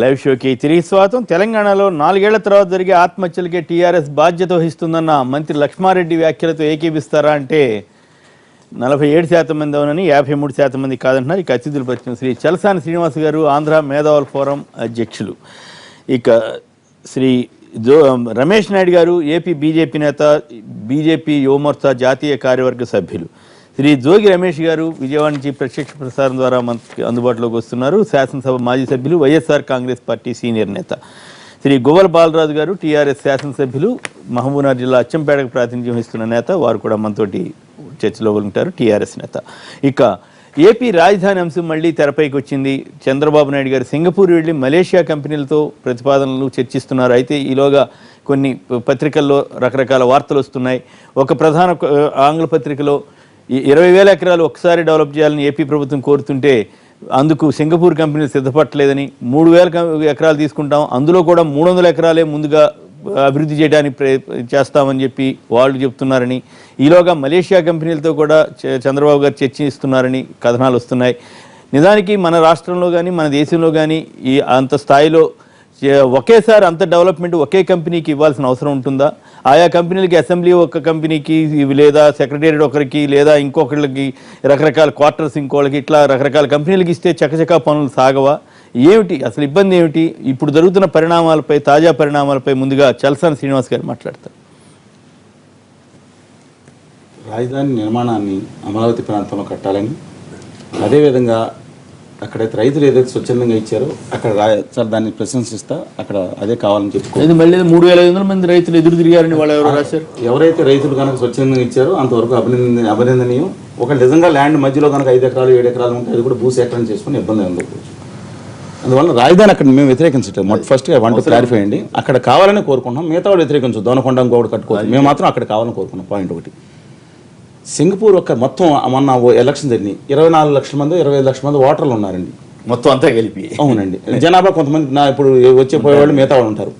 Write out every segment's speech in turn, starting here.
Live షోకి తిరిగి స్వాగతం. తెలంగాణలో 4 ఏళ్ల తర్వాత జరిగే ఆత్మహత్యలకే టీఆర్ఎస్ బాధ్యత వహిస్తుందన్న మంత్రి లక్ష్మారెడ్డి వ్యాఖ్యలతో ఏకీపిస్తారా అంటే 47% మంది అవునని, 53% మంది కాదంటున్నారు. ఇక అతిథులు పరిచయం శ్రీ చలసాని శ్రీనివాస్ గారు, ఆంధ్ర మేధావుల ఫోరం అధ్యక్షులు. ఇక శ్రీ రమేష్ నాయుడు గారు, ఏపీ బీజేపీ నేత, బీజేపీ యువమోర్చా జాతీయ కార్యవర్గ సభ్యులు. శ్రీ జోగి రమేష్ గారు విజయవాడ నుంచి ప్రత్యక్ష ప్రసారం ద్వారా మనకి అందుబాటులోకి వస్తున్నారు. శాసనసభ మాజీ సభ్యులు, వైఎస్ఆర్ కాంగ్రెస్ పార్టీ సీనియర్ నేత. శ్రీ గువ్వల బాలరాజు గారు టీఆర్ఎస్ శాసనసభ్యులు, మహబూబ్నగర్ జిల్లా అచ్చంపేటకు ప్రాతినిధ్యం వహిస్తున్న నేత. వారు కూడా మనతోటి చర్చలో ఉంటారు, టీఆర్ఎస్ నేత. ఇక ఏపీ రాజధాని అంశం మళ్ళీ తెరపైకి వచ్చింది. చంద్రబాబు నాయుడు గారు సింగపూర్ వెళ్ళి మలేషియా కంపెనీలతో ప్రతిపాదనలు చర్చిస్తున్నారు. అయితే ఈలోగా కొన్ని పత్రికల్లో రకరకాల వార్తలు వస్తున్నాయి. ఒక ప్రధాన ఆంగ్ల పత్రికలో 20,000 ఎకరాలు ఒకసారి డెవలప్ చేయాలని ఏపీ ప్రభుత్వం కోరుతుంటే అందుకు సింగపూర్ కంపెనీలు సిద్ధపట్టలేదని, 3,000 ఎకరాలు తీసుకుంటాం, అందులో కూడా 300 ఎకరాలే ముందుగా అభివృద్ధి చేయడానికి చేస్తామని చెప్పి వాళ్ళు చెప్తున్నారని, ఈలోగా మలేషియా కంపెనీలతో కూడా చంద్రబాబు గారు చర్చిస్తున్నారని కథనాలు వస్తున్నాయి. నిజానికి మన రాష్ట్రంలో కానీ మన దేశంలో కానీ ఈ అంత స్థాయిలో ఒకేసారి అంత డెవలప్మెంట్ ఒకే కంపెనీకి ఇవ్వాల్సిన అవసరం ఉంటుందా? ఆయా కంపెనీలకి అసెంబ్లీ ఒక కంపెనీకి, లేదా సెక్రటేరియట్ ఒకరికి, లేదా ఇంకొకరికి రకరకాల క్వార్టర్స్ ఇంకోళ్ళకి, ఇట్లా రకరకాల కంపెనీలకి ఇస్తే చకచకా పనులు సాగవా? ఏమిటి అసలు ఇబ్బంది ఏమిటి? ఇప్పుడు జరుగుతున్న పరిణామాలపై, తాజా పరిణామాలపై ముందుగా చలసాని శ్రీనివాస్ గారు మాట్లాడతారు. రాజధాని నిర్మాణాన్ని అమరావతి ప్రాంతంలో కట్టాలని, అదేవిధంగా అక్కడైతే రైతులు ఏదైతే స్వచ్ఛందంగా ఇచ్చారో అక్కడ సార్ దాన్ని ప్రశంసిస్తా అక్కడ అదే కావాలని చెప్పుకోవాలి. మళ్ళీ 3,500 మంది రైతులు ఎదురు తిరిగారని వాళ్ళు ఎవరు రాశారు? ఎవరైతే రైతులు కనుక స్వచ్ఛందంగా ఇచ్చారో అంతవరకు అభినందనీయం. ఒక నిజంగా ల్యాండ్ మధ్యలో కనుక 5 ఎకరాలు 7 ఎకరాలు ఉంటే అది కూడా భూసేకరణ చేసుకుని ఇబ్బంది ఉండదు. అందువల్ల రాజధాని అక్కడ మేము వ్యతిరేకించట్లేదు. ఫస్ట్గా వాంట్ క్లారిఫై అండి, అక్కడ కావాలని కోరుకుంటున్నాం. మిగతా వాళ్ళు వ్యతిరేకించు, దోనకొండ ఇంకొకటి కట్టుకోవాలి, మేము మాత్రం అక్కడ కావాలని కోరుకున్నాం. పాయింట్ ఒకటి, సింగపూర్ ఒక మొత్తం మొన్న ఎలక్షన్ జరిగినాయి, 24 లక్షల మంది 25 లక్షల మంది ఓటర్లు ఉన్నారండి మొత్తం అంతా కలిపి. అవునండి, జనాభా కొంతమంది ఇప్పుడు వచ్చే పోయేవాళ్ళు మిగతా వాళ్ళు ఉంటారు.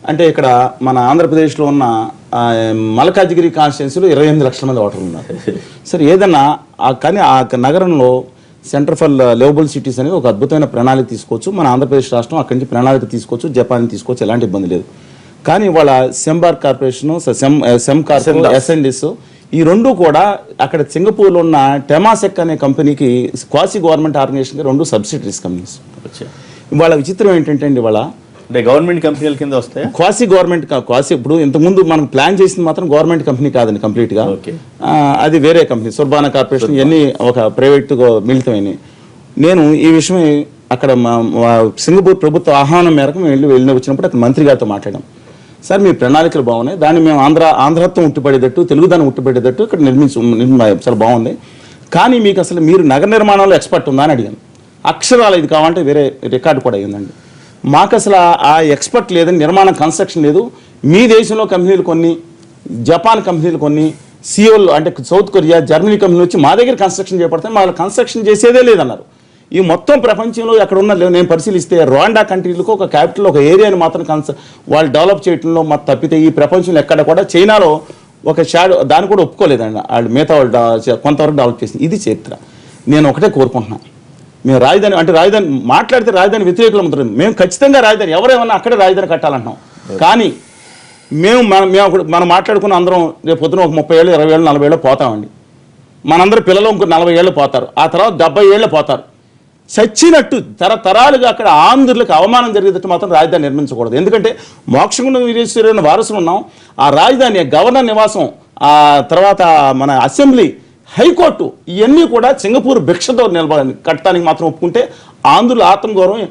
అంటే ఇక్కడ మన ఆంధ్రప్రదేశ్లో ఉన్న మల్కాజిగిరి కాన్స్టిట్యున్సీలో 28 లక్షల మంది ఓటర్లు ఉన్నారు. సరే ఏదన్నా కానీ ఆ నగరంలో సెంటర్ ఫర్ లివబుల్ సిటీస్ అనేది ఒక అద్భుతమైన ప్రణాళిక తీసుకోవచ్చు. మన ఆంధ్రప్రదేశ్ రాష్ట్రం అక్కడి నుంచి ప్రణాళిక తీసుకోవచ్చు, జపాన్ తీసుకోవచ్చు, ఎలాంటి ఇబ్బంది లేదు. కానీ వాళ్ళ సెంబార్ కార్పొరేషను, ఎస్ఎన్డిస్ ఈ రెండు కూడా అక్కడ సింగపూర్లో ఉన్న టెమాసెక్ అనే కంపెనీకి క్వాసీ గవర్నమెంట్ ఆర్గనైజేషన్కి 2 సబ్సిడరీస్ కంపెనీస్. వాళ్ళ విచిత్రం ఏంటంటే అండి, వాళ్ళ అంటే గవర్నమెంట్ కంపెనీల కింద వస్తాయి. క్వాసీ గవర్నమెంట్ క్వాసీ ఇప్పుడు ఇంతకుముందు మనం ప్లాన్ చేసింది మాత్రం గవర్నమెంట్ కంపెనీ కాదండి, కంప్లీట్గా అది వేరే కంపెనీ, సుర్బానా కార్పొరేషన్, ఇవన్నీ ఒక ప్రైవేట్ మిళితమైనవి. నేను ఈ విషయం అక్కడ సింగపూర్ ప్రభుత్వ ఆహ్వానం మేరకు మేము వెళ్ళి వచ్చినప్పుడు అక్కడ మంత్రి గారితో మాట్లాడాం. సార్ మీ ప్రణాళికలు బాగున్నాయి, దాన్ని మేము ఆంధ్రత్వం ఉట్టిపడేటట్టు, తెలుగుదాన్ని ఉట్టిపడేటట్టు ఇక్కడ చాలా బాగుంది. కానీ మీకు అసలు మీరు నగర నిర్మాణంలో ఎక్స్పర్ట్ ఉందా అని అడిగాను. అక్షరాలు ఇది కావాలంటే వేరే రికార్డు కూడా అయ్యిందండి. మాకు అసలు ఆ ఎక్స్పర్ట్ లేదని, నిర్మాణం కన్స్ట్రక్షన్ లేదు. మీ దేశంలో కంపెనీలు కొన్ని, జపాన్ కంపెనీలు కొన్ని, సియోల్ అంటే సౌత్ కొరియా, జర్మనీ కంపెనీలు వచ్చి మా దగ్గర కన్స్ట్రక్షన్ చేపడతాయి, మా కన్స్ట్రక్షన్ చేసేదే లేదన్నారు. ఈ మొత్తం ప్రపంచంలో ఎక్కడ ఉన్న నేను పరిశీలిస్తే రవాండా కంట్రీలకు ఒక క్యాపిటల్, ఒక ఏరియాని మాత్రం వాళ్ళు డెవలప్ చేయడంలో మాకు తప్పితే ఈ ప్రపంచంలో ఎక్కడ కూడా, చైనాలో ఒక దాన్ని కూడా ఒప్పుకోలేదండి వాళ్ళు, మిగతా వాళ్ళు కొంతవరకు డెవలప్ చేసింది. ఇది చరిత్ర. నేను ఒకటే కోరుకుంటున్నాను, మేము రాజధాని అంటే రాజధాని మాట్లాడితే రాజధాని వ్యతిరేకులు ఉంటుంది. మేము ఖచ్చితంగా రాజధాని ఎవరేమన్నా అక్కడే రాజధాని కట్టాలంటున్నాం. కానీ మనం మాట్లాడుకున్న అందరం రేపు పొద్దున ఒక 30 ఏళ్ళు 20 ఏళ్ళు 40 ఏళ్ళు పోతామండి. మనందరి పిల్లలు ఇంకో 40 ఏళ్ళు పోతారు, ఆ తర్వాత 70 ఏళ్ళు పోతారు. చచ్చినట్టు తరతరాలుగా అక్కడ ఆంధ్రులకు అవమానం జరిగేటట్టు మాత్రం రాజధాని నిర్మించకూడదు. ఎందుకంటే మోక్షగుండం వీరేశ్వరుని వారసులు ఉన్నాం. ఆ రాజధాని, గవర్నర్ నివాసం, ఆ తర్వాత మన అసెంబ్లీ, హైకోర్టు, ఇవన్నీ కూడా సింగపూర్ భిక్షతో కట్టడానికి మాత్రం ఒప్పుకుంటే ఆంధ్రుల ఆత్మగౌరవం,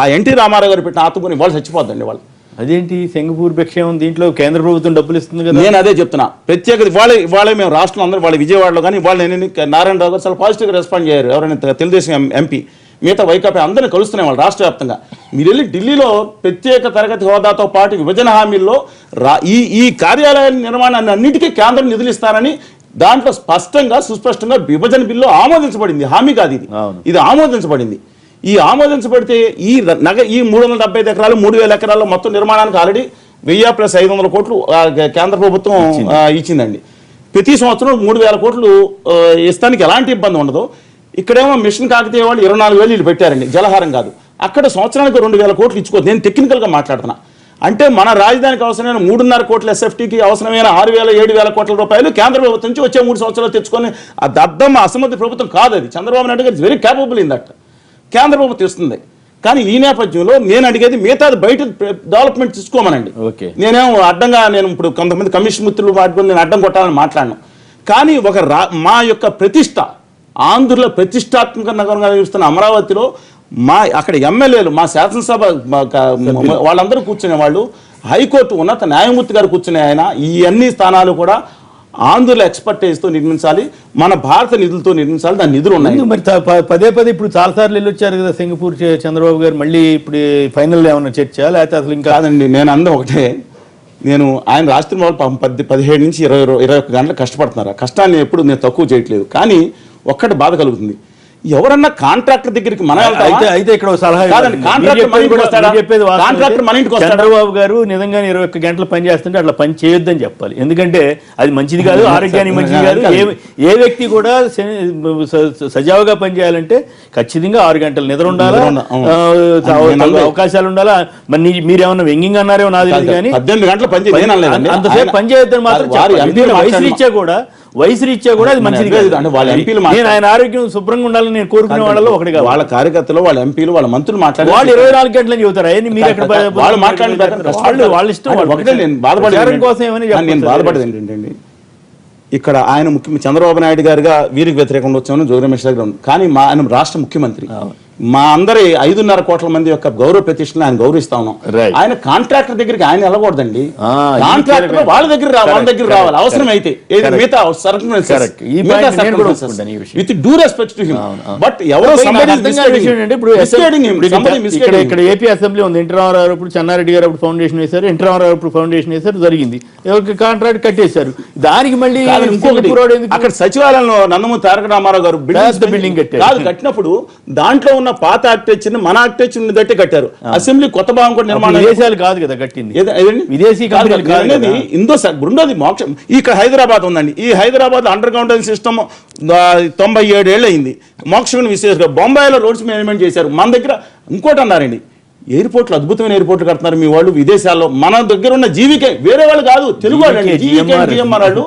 ఆ ఎన్టీ రామారావు గారు పెట్టిన ఆత్మగౌరవం వాళ్ళు చచ్చిపోద్దండి. వాళ్ళు అదేంటి సింగపూర్ భిక్ష ఉంది, దీంట్లో కేంద్ర ప్రభుత్వం డబ్బులు ఇస్తుంది కదా. నేను అదే చెప్తున్నా, ప్రత్యేకత వాళ్ళే మేము రాష్ట్రంలో అందరూ, వాళ్ళ విజయవాడలో కానీ వాళ్ళు నారాయణరావు గారు చాలా పాజిటివ్గా రెస్పాండ్ చేయారు. ఎవరైనా తెలుగుదేశం ఎంపీ, మిగతా వైకాపా అందరినీ కలుస్తున్నాయి వాళ్ళు రాష్ట్ర వ్యాప్తంగా. మీరు వెళ్ళి ఢిల్లీలో ప్రత్యేక తరగతి హోదాతో పాటు విభజన హామీల్లో ఈ కార్యాలయాల నిర్మాణాన్ని అన్నిటికీ కేంద్రం నిధులు ఇస్తారని దాంట్లో స్పష్టంగా సుస్పష్టంగా విభజన బిల్లు ఆమోదించబడింది. హామీ కాదు ఇది, ఇది ఆమోదించబడింది. ఈ ఆమోదించబడితే ఈ 375 ఎకరాలు 3,000 ఎకరాల్లో మొత్తం నిర్మాణానికి ఆల్రెడీ 1000 + 500 కోట్లు కేంద్ర ప్రభుత్వం ఇచ్చిందండి. ప్రతి సంవత్సరం 3,000 కోట్లు ఇస్తానికి ఎలాంటి ఇబ్బంది ఉండదు. ఇక్కడేమో మిషన్ కాకతీయ వాళ్ళు 24,000 వీళ్ళు పెట్టారండి, జలహారం కాదు. అక్కడ సంవత్సరానికి 2,000 కోట్లు ఇచ్చుకోవచ్చు. నేను టెక్నికల్గా మాట్లాడుతున్నా. అంటే మన రాజధానికి అవసరమైన 3.5 కోట్ల ఎస్ఎఫ్టీకి అవసరమైన 6,000-7,000 కోట్ల రూపాయలు కేంద్ర ప్రభుత్వం నుంచి వచ్చే 3 సంవత్సరాలు తెచ్చుకొని దద్దమ్మ అసమర్థ ప్రభుత్వం కాదు అది. చంద్రబాబు నాయుడు గారు వెరీ క్యాపబుల్ ఇన్ దట్. కేంద్ర ప్రభుత్వం ఇస్తుంది. కానీ ఈ నేపథ్యంలో నేను అడిగేది మిగతాది బయట డెవలప్మెంట్ తీసుకోమనండి. నేనేమో అడ్డంగా నేను ఇప్పుడు కొంతమంది కమిషన్ మిత్రులు వాడుకొని నేను అడ్డం కొట్టాలని మాట్లాడను. కానీ మా యొక్క ప్రతిష్ట ఆంధ్రుల ప్రతిష్టాత్మక నగరంగా చూస్తున్న అమరావతిలో అక్కడ ఎమ్మెల్యేలు మా శాసనసభ వాళ్ళందరూ కూర్చునే వాళ్ళు, హైకోర్టు ఉన్నత న్యాయమూర్తి గారు కూర్చునే ఆయన, ఈ అన్ని స్థానాలు కూడా ఆంధ్రుల ఎక్స్పర్టైజ్తో నిర్మించాలి, మన భారత నిధులతో నిర్మించాలి. దాని నిధులు ఉన్నాయి. మరి పదే ఇప్పుడు చాలాసార్లు వెళ్ళొచ్చారు కదా సింగపూర్ చంద్రబాబు గారు. మళ్ళీ ఇప్పుడు ఫైనల్ ఏమన్నా చర్చ లేకపోతే అసలు ఇంకా కాదండి. నేను అందరూ ఒకటే, నేను ఆయన రాష్ట్రం వాళ్ళు 17 నుంచి 21 గంటలు కష్టపడుతున్నారు. కష్టాన్ని ఎప్పుడు నేను తక్కువ చేయట్లేదు. కానీ ఒక్కటి బాధ కలుగుతుంది, ఎవరన్నా కాంట్రాక్టర్ దగ్గరికి మనం అయితే ఇక్కడ సలహా చంద్రబాబు గారు నిజంగా 21 గంటలు పని చేస్తుంటే అట్లా పని చేయొద్దని చెప్పాలి. ఎందుకంటే అది మంచిది కాదు, ఆరోగ్యానికి మంచిది కాదు. ఏ వ్యక్తి కూడా సజావుగా పనిచేయాలంటే ఖచ్చితంగా 6 గంటలు నిద్ర ఉండాలా, అవకాశాలు ఉండాలా. మరి మీరేమన్నా వ్యంగ్యంగా అన్నారేమో నాది కానీ 18 గంటలు అంతసేపు పని చేయొద్దని మాత్రం వయసు రీత్యా కూడా అది మంచిది కాదు. నేను ఆయన ఆరోగ్యం శుభ్రంగా ఉండాలని నేను కోరుకునే వాళ్ళలో ఒకటి కాదు. వాళ్ళ కార్యకర్తలు, వాళ్ళ ఎంపీలు, వాళ్ళ మంత్రులు మాట్లాడారు. వాళ్ళు 24 గంటలని చెబుతారు. వాళ్ళు మాట్లాడిన వాళ్ళ ఇష్టం. నేను బాధపడేది ఏంటంటే ఇక్కడ ఆయన చంద్రబాబు నాయుడు గారుగా వీరికి వ్యతిరేకంగా వచ్చామని జోగి రమేష్ దగ్గర ఉంది. కానీ ఆయన రాష్ట్ర ముఖ్యమంత్రి. మా అందరి 5.5 కోట్ల మంది యొక్క గౌరవ ప్రతిష్టను ఆయన గౌరవిస్తా ఉన్నాం. ఆయన కాంట్రాక్టర్ దగ్గరికి ఆయన వెళ్ళకూడదండి. కాంట్రాక్టర్ వాళ్ళ దగ్గర రావాలి అవసరం అయితే. With due respect to him. But ఎవరో ఇక్కడ ఏపీ అసెంబ్లీ ఉంది. ఎన్టీ రామారావు ఇప్పుడు చెన్నారెడ్డి గారు అప్పుడు ఫౌండేషన్ వేశారు, ఎన్టీ రామారావు ఇప్పుడు ఫౌండేషన్ వేశారు, జరిగింది. ఎవరికి కాంట్రాక్ట్ కట్టేశారు. దానికి మళ్ళీ అక్కడ సచివాలయంలో నందమూరి తారక రామారావు గారు బిల్డింగ్ కట్టినప్పుడు దాంట్లో ఉన్న పాత ఆర్కిటెక్చర్ మన ఆర్కిటెక్చర్ బట్టి కట్టారు. అసెంబ్లీ కొత్త భాగం కూడా నిర్మాణం విదేశాలు కాదు కదా కట్టింది, విదేశీ రెండోది మోక్షం. ఇక్కడ హైదరాబాద్ ఉందండి. ఈ హైదరాబాద్ అండర్ గ్రౌండ్ సిస్టమ్ 97 ఏళ్ళు అయింది. మోక్షం విశేషంగా బొంబాయిలో రోడ్స్ మేనేజ్మెంట్ చేశారు. మన దగ్గర ఇంకోటి అన్నారండి, ఎయిర్పోర్ట్లు అద్భుతమైన ఎయిర్పోర్ట్లు కడుతున్నారు మీ వాళ్ళు విదేశాల్లో. మన దగ్గర ఉన్న జీవికే వేరే వాళ్ళు కాదు, తెలుగు వాళ్ళు జిఎంఆర్ వాళ్ళు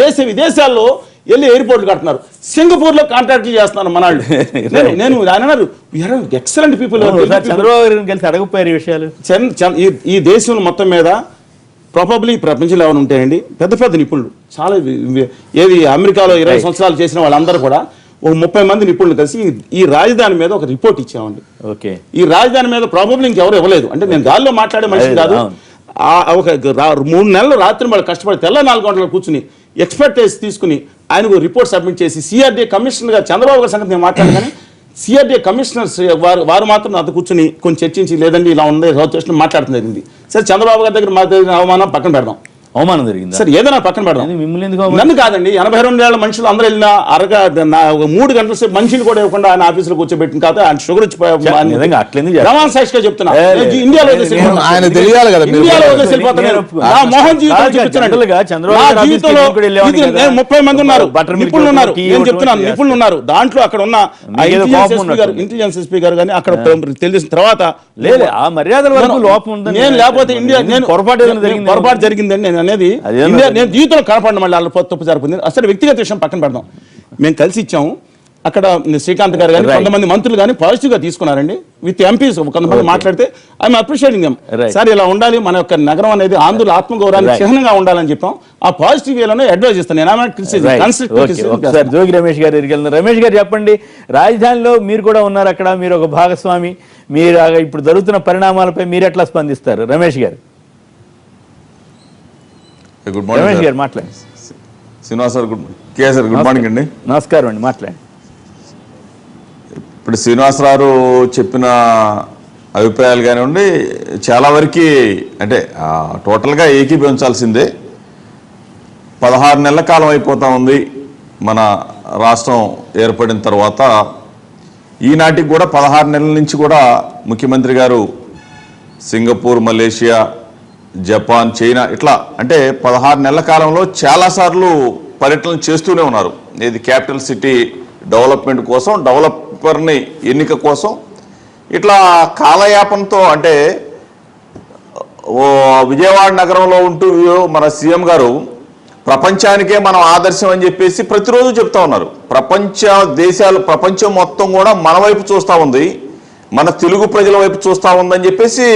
దేశ విదేశాల్లో వెళ్ళి ఎయిర్పోర్ట్లు కడుతున్నారు. సింగపూర్ లో కాంట్రాక్ట్లు చేస్తున్నారు మన వాళ్ళు. నేను ఆయన అన్నారు ఎక్సలెంట్ పీపుల్. చంద్రబాబు గారిని కలిసి అడగపోయారు ఈ విషయాలు. ఈ దేశంలో మొత్తం మీద ప్రాబబ్లీ ప్రపంచంలో ఎవరు ఉంటాయండి పెద్ద పెద్ద నిపుణులు చాలా. ఏది అమెరికాలో 20 సంవత్సరాలు చేసిన వాళ్ళందరూ కూడా ఒక 30 మంది నిపుణులు కలిసి ఈ రాజధాని మీద ఒక రిపోర్ట్ ఇచ్చామండి. ఓకే, ఈ రాజధాని మీద ప్రాబబ్లీ ఇంకెవరు ఇవ్వలేదు. అంటే నేను గాల్లో మాట్లాడే మనిషి కాదు. ఒక 3 నెలలు రాత్రి వాళ్ళు కష్టపడి తెల్ల 4 గంటలు కూర్చుని ఎక్స్పర్టైజ్ తీసుకుని ఆయనకు రిపోర్ట్ సబ్మిట్ చేసి సిఆర్డీఏ కమిషనర్గా చంద్రబాబు గారి సంగతి నేను మాట్లాడాను. కానీ సిఆర్డీఏ కమిషనర్స్ వారు మాత్రం నాతో కూర్చుని కొంచెం చర్చించి లేదండి ఇలా ఉంది సౌత్ మాట్లాడటం జరిగింది. సరే చంద్రబాబు గారి దగ్గర మా దగ్గర అవమానం పక్కన పెడదాం. అవమానం జరిగింది సరే ఏదైనా పక్కన పెడదాం. నన్ను కాదండి 82 ఏళ్ల మనుషులు అందరూ వెళ్ళినా 3 గంటల సేపు మనుషులు కూడా ఇవ్వకుండా ఆయన ఆఫీసులో కూర్చోబెట్టిన కాదు. ఆయన షుగర్ రమాన్ సాక్షి గా చెప్తున్నా ఇండియాలో మోహన్ జీవితంలో 30 మంది ఉన్నారు నిపుణులు ఉన్నారు. నేను చెప్తున్నాను నిపుణులు ఉన్నారు. దాంట్లో అక్కడ ఉన్న ఇంటెలిజెన్స్ ఎస్పీ గారు కానీ అక్కడ తెలిసిన తర్వాత లేదు ఆ మర్యాదల వరకు లోపం ఉంది. నేను లేకపోతే ఇండియా నేను పొరపాటు జరిగిందండి నేను అనేది. నేను జీవితంలో కనపడిన మళ్ళీ వాళ్ళ తప్పు జరుగుతుంది. అసలు వ్యక్తిగత విషయం పక్కన పెడదాం. మేము కలిసి ఇచ్చాము. అక్కడ శ్రీకాంత్ గారు కానీ కొంతమంది మంత్రులు కానీ పాజిటివ్ గా తీసుకున్నారండి. విత్ ఎంపీస్ కొంతమంది మాట్లాడితే ఐఎమ్ అప్రిషియేటింగ్ దెమ్. సార్ ఇలా ఉండాలి, మన యొక్క నగరం అనేది ఆంధ్రుల ఆత్మగౌరవానికి చిహ్నంగా ఉండాలని చెప్పాం. ఆ పాజిటివ్ వేలోనే అడ్వైజ్ చేస్తాను. జోగి రమేష్ గారు రమేష్ గారు చెప్పండి, రాజధానిలో మీరు కూడా ఉన్నారు, అక్కడ మీరు ఒక భాగస్వామి. మీరు ఇప్పుడు జరుగుతున్న పరిణామాలపై మీరు ఎట్లా స్పందిస్తారు? రమేష్ గారు. గుడ్ మార్నింగ్ గారు మాట్లాడండి. శ్రీనివాస్ సార్ గుడ్ మార్నింగ్ అండి. నమస్కారం అండి, మాట్లాడండి. ఇప్పుడు శ్రీనివాసరావు చెప్పిన అభిప్రాయాలు కానివ్వండి చాలా వరకు అంటే టోటల్గా ఏకీభవించాల్సిందే. 16 నెలల కాలం అయిపోతా ఉంది మన రాష్ట్రం ఏర్పడిన తర్వాత. ఈనాటికి కూడా 16 నెలల నుంచి కూడా ముఖ్యమంత్రి గారు సింగపూర్, మలేషియా, జపాన్, చైనా ఇట్లా అంటే 16 నెలల కాలంలో చాలాసార్లు పర్యటనలు చేస్తూనే ఉన్నారు. ఇది క్యాపిటల్ సిటీ డెవలప్మెంట్ కోసం, డెవలపర్ని ఎన్నిక కోసం ఇట్లా కాలయాపనతో అంటే ఓ విజయవాడ నగరంలో ఉంటూ మన సీఎం గారు ప్రపంచానికే మనం ఆదర్శం అని చెప్పేసి ప్రతిరోజు చెప్తా ఉన్నారు. ప్రపంచం మొత్తం కూడా మన వైపు చూస్తూ ఉంది, మన తెలుగు ప్రజల వైపు చూస్తూ ఉందని చెప్పేసి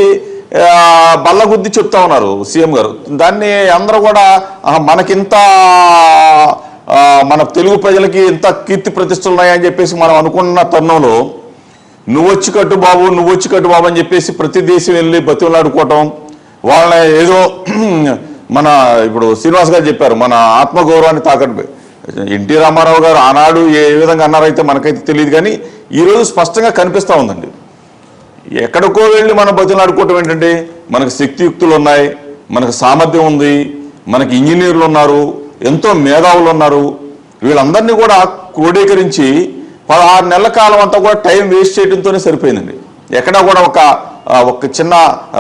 బల్లగుద్ది చెప్తా ఉన్నారు సీఎం గారు. దాన్ని అందరూ కూడా మనకింత మన తెలుగు ప్రజలకి ఇంత కీర్తి ప్రతిష్టలు ఉన్నాయని చెప్పేసి మనం అనుకున్న తరుణంలో నువ్వు వచ్చి కట్టు బాబు అని చెప్పేసి ప్రతి దేశం వెళ్ళి బతిమలాడుకోవటం, వాళ్ళని ఏదో మన ఇప్పుడు శ్రీనివాస్ గారు చెప్పారు మన ఆత్మగౌరవాన్ని తాకట్టు. ఎన్టీ రామారావు గారు ఆనాడు ఏ విధంగా అన్నారైతే మనకైతే తెలియదు, కానీ ఈరోజు స్పష్టంగా కనిపిస్తూ ఉందండి. ఎక్కడికో వెళ్ళి మనం బతిమలాడుకోవటం ఏంటంటే మనకు శక్తియుక్తులు ఉన్నాయి, మనకు సామర్థ్యం ఉంది, మనకి ఇంజనీర్లు ఉన్నారు, ఎంతో మేధావులు ఉన్నారు. వీళ్ళందరినీ కూడా క్రోడీకరించి 16 నెలల కాలం అంతా కూడా టైం వేస్ట్ చేయడంతోనే సరిపోయిందండి. ఎక్కడా కూడా ఒక చిన్న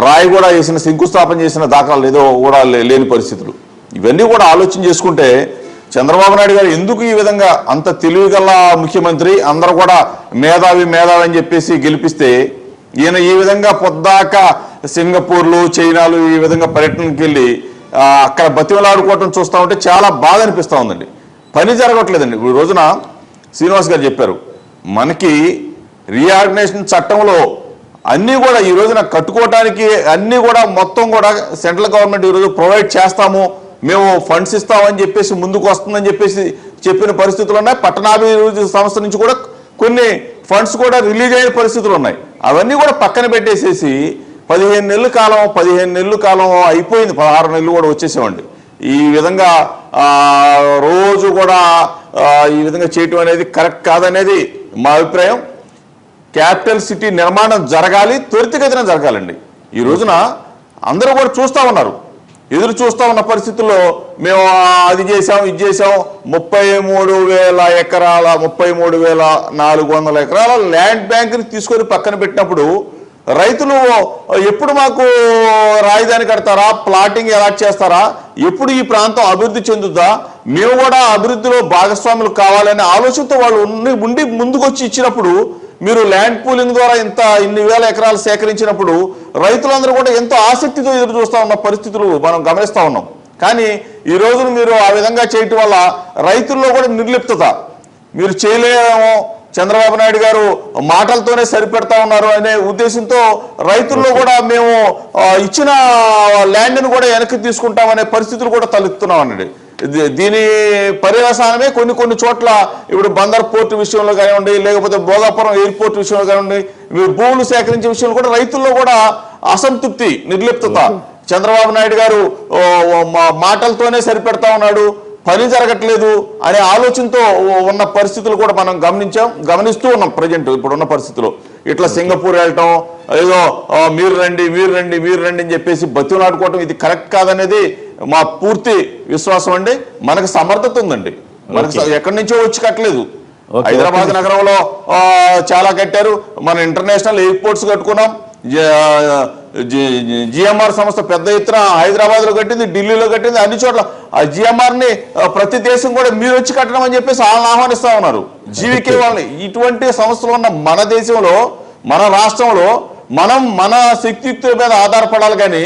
రాయి కూడా వేసిన శంకుస్థాపన చేసిన దాఖలాలు ఏదో కూడా లేని పరిస్థితులు. ఇవన్నీ కూడా ఆలోచన చేసుకుంటే చంద్రబాబు నాయుడు గారు ఎందుకు ఈ విధంగా అంత తెలివిగల ముఖ్యమంత్రి, అందరూ కూడా మేధావి అని చెప్పేసి గెలిపిస్తే ఈయన ఈ విధంగా పొద్దాక సింగపూర్లు చైనాలు ఈ విధంగా పర్యటనకి వెళ్ళి అక్కడ బతిమలాడుకోవటం చూస్తూ ఉంటే చాలా బాధ అనిపిస్తూ ఉందండి. పని జరగట్లేదండి. ఈ రోజున శ్రీనివాస్ గారు చెప్పారు మనకి రీఆర్గనైజేషన్ చట్టంలో అన్నీ కూడా ఈ రోజున కట్టుకోవటానికి అన్నీ కూడా మొత్తం కూడా సెంట్రల్ గవర్నమెంట్ ఈరోజు ప్రొవైడ్ చేస్తాము, మేము ఫండ్స్ ఇస్తామని చెప్పేసి ముందుకు వస్తుందని చెప్పేసి చెప్పిన పరిస్థితులు ఉన్నాయి. పట్టణాభివృద్ధి సంస్థ నుంచి కూడా కొన్ని ఫండ్స్ కూడా రిలీజ్ అయిన పరిస్థితులు ఉన్నాయి. అవన్నీ కూడా పక్కన పెట్టేసేసి 15 నెలల కాలం అయిపోయింది, 16 నెలలు కూడా వచ్చేసామండి. ఈ విధంగా రోజు కూడా ఈ విధంగా చేయటం అనేది కరెక్ట్ కాదనేది మా అభిప్రాయం. క్యాపిటల్ సిటీ నిర్మాణం జరగాలి, త్వరితగతిన జరగాలండి. ఈ రోజున అందరూ కూడా చూస్తూ ఉన్నారు, ఎదురు చూస్తూ ఉన్న పరిస్థితుల్లో మేము అది చేసాం ఇది చేసాం 33,000 ఎకరాల 33,400 ఎకరాల ల్యాండ్ బ్యాంక్ని తీసుకొని పక్కన పెట్టినప్పుడు రైతులు ఎప్పుడు మాకు రాజధాని కడతారా, ప్లాటింగ్ ఎలా చేస్తారా, ఎప్పుడు ఈ ప్రాంతం అభివృద్ధి చెందుద్దా, మేము కూడా అభివృద్ధిలో భాగస్వాములు కావాలనే ఆలోచనతో వాళ్ళు ఉండి ముందుకు వచ్చి ఇచ్చినప్పుడు మీరు ల్యాండ్ పూలింగ్ ద్వారా ఇన్ని వేల ఎకరాలు సేకరించినప్పుడు రైతులందరూ కూడా ఎంతో ఆసక్తితో ఎదురు చూస్తూ ఉన్న పరిస్థితులు మనం గమనిస్తూ ఉన్నాం. కానీ ఈ రోజున మీరు ఆ విధంగా చేయటం వల్ల రైతుల్లో కూడా నిర్లిప్తత, మీరు చేయలేమో, చంద్రబాబు నాయుడు గారు మాటలతోనే సరిపెడతా ఉన్నారు అనే ఉద్దేశంతో రైతుల్లో కూడా మేము ఇచ్చిన ల్యాండ్ని కూడా వెనక్కి తీసుకుంటామనే పరిస్థితులు కూడా తలెత్తున్నామనండి. దీని పర్యవసానమే కొన్ని చోట్ల ఇప్పుడు బందర్ పోర్టు విషయంలో కానివ్వండి, లేకపోతే భోగాపురం ఎయిర్పోర్ట్ విషయంలో కానివ్వండి, భూములు సేకరించే విషయంలో కూడా రైతుల్లో కూడా అసంతృప్తి, నిర్లిప్తత. చంద్రబాబు నాయుడు గారు మాటలతోనే సరిపెడతా ఉన్నాడు, పని జరగట్లేదు అనే ఆలోచనతో ఉన్న పరిస్థితులు కూడా మనం గమనిస్తూ ఉన్నాం. ప్రజెంట్ ఇప్పుడున్న పరిస్థితుల్లో ఇట్లా సింగపూర్ వెళ్ళటం, ఏదో మీరు రండి అని చెప్పేసి బతిమలాడుకోవటం ఇది కరెక్ట్ కాదనేది మా పూర్తి విశ్వాసం అండి. మనకు సమర్థత ఉందండి, మనకు ఎక్కడి నుంచో వచ్చి కట్టలేదు. హైదరాబాద్ నగరంలో చాలా కట్టారు, మన ఇంటర్నేషనల్ ఎయిర్పోర్ట్స్ కట్టుకున్నాం, జిఎంఆర్ సంస్థ పెద్ద ఎత్తున హైదరాబాద్ లో కట్టింది, ఢిల్లీలో కట్టింది, అన్ని చోట్ల ఆ జిఎంఆర్ ని ప్రతి దేశం కూడా మీరు వచ్చి కట్టడం అని చెప్పేసి వాళ్ళని ఆహ్వానిస్తా ఉన్నారు, జీవికే వాళ్ళని. ఇటువంటి సంస్థలు ఉన్న మన దేశంలో, మన రాష్ట్రంలో మనం మన శక్తియుక్తుల మీద ఆధారపడాలి, కానీ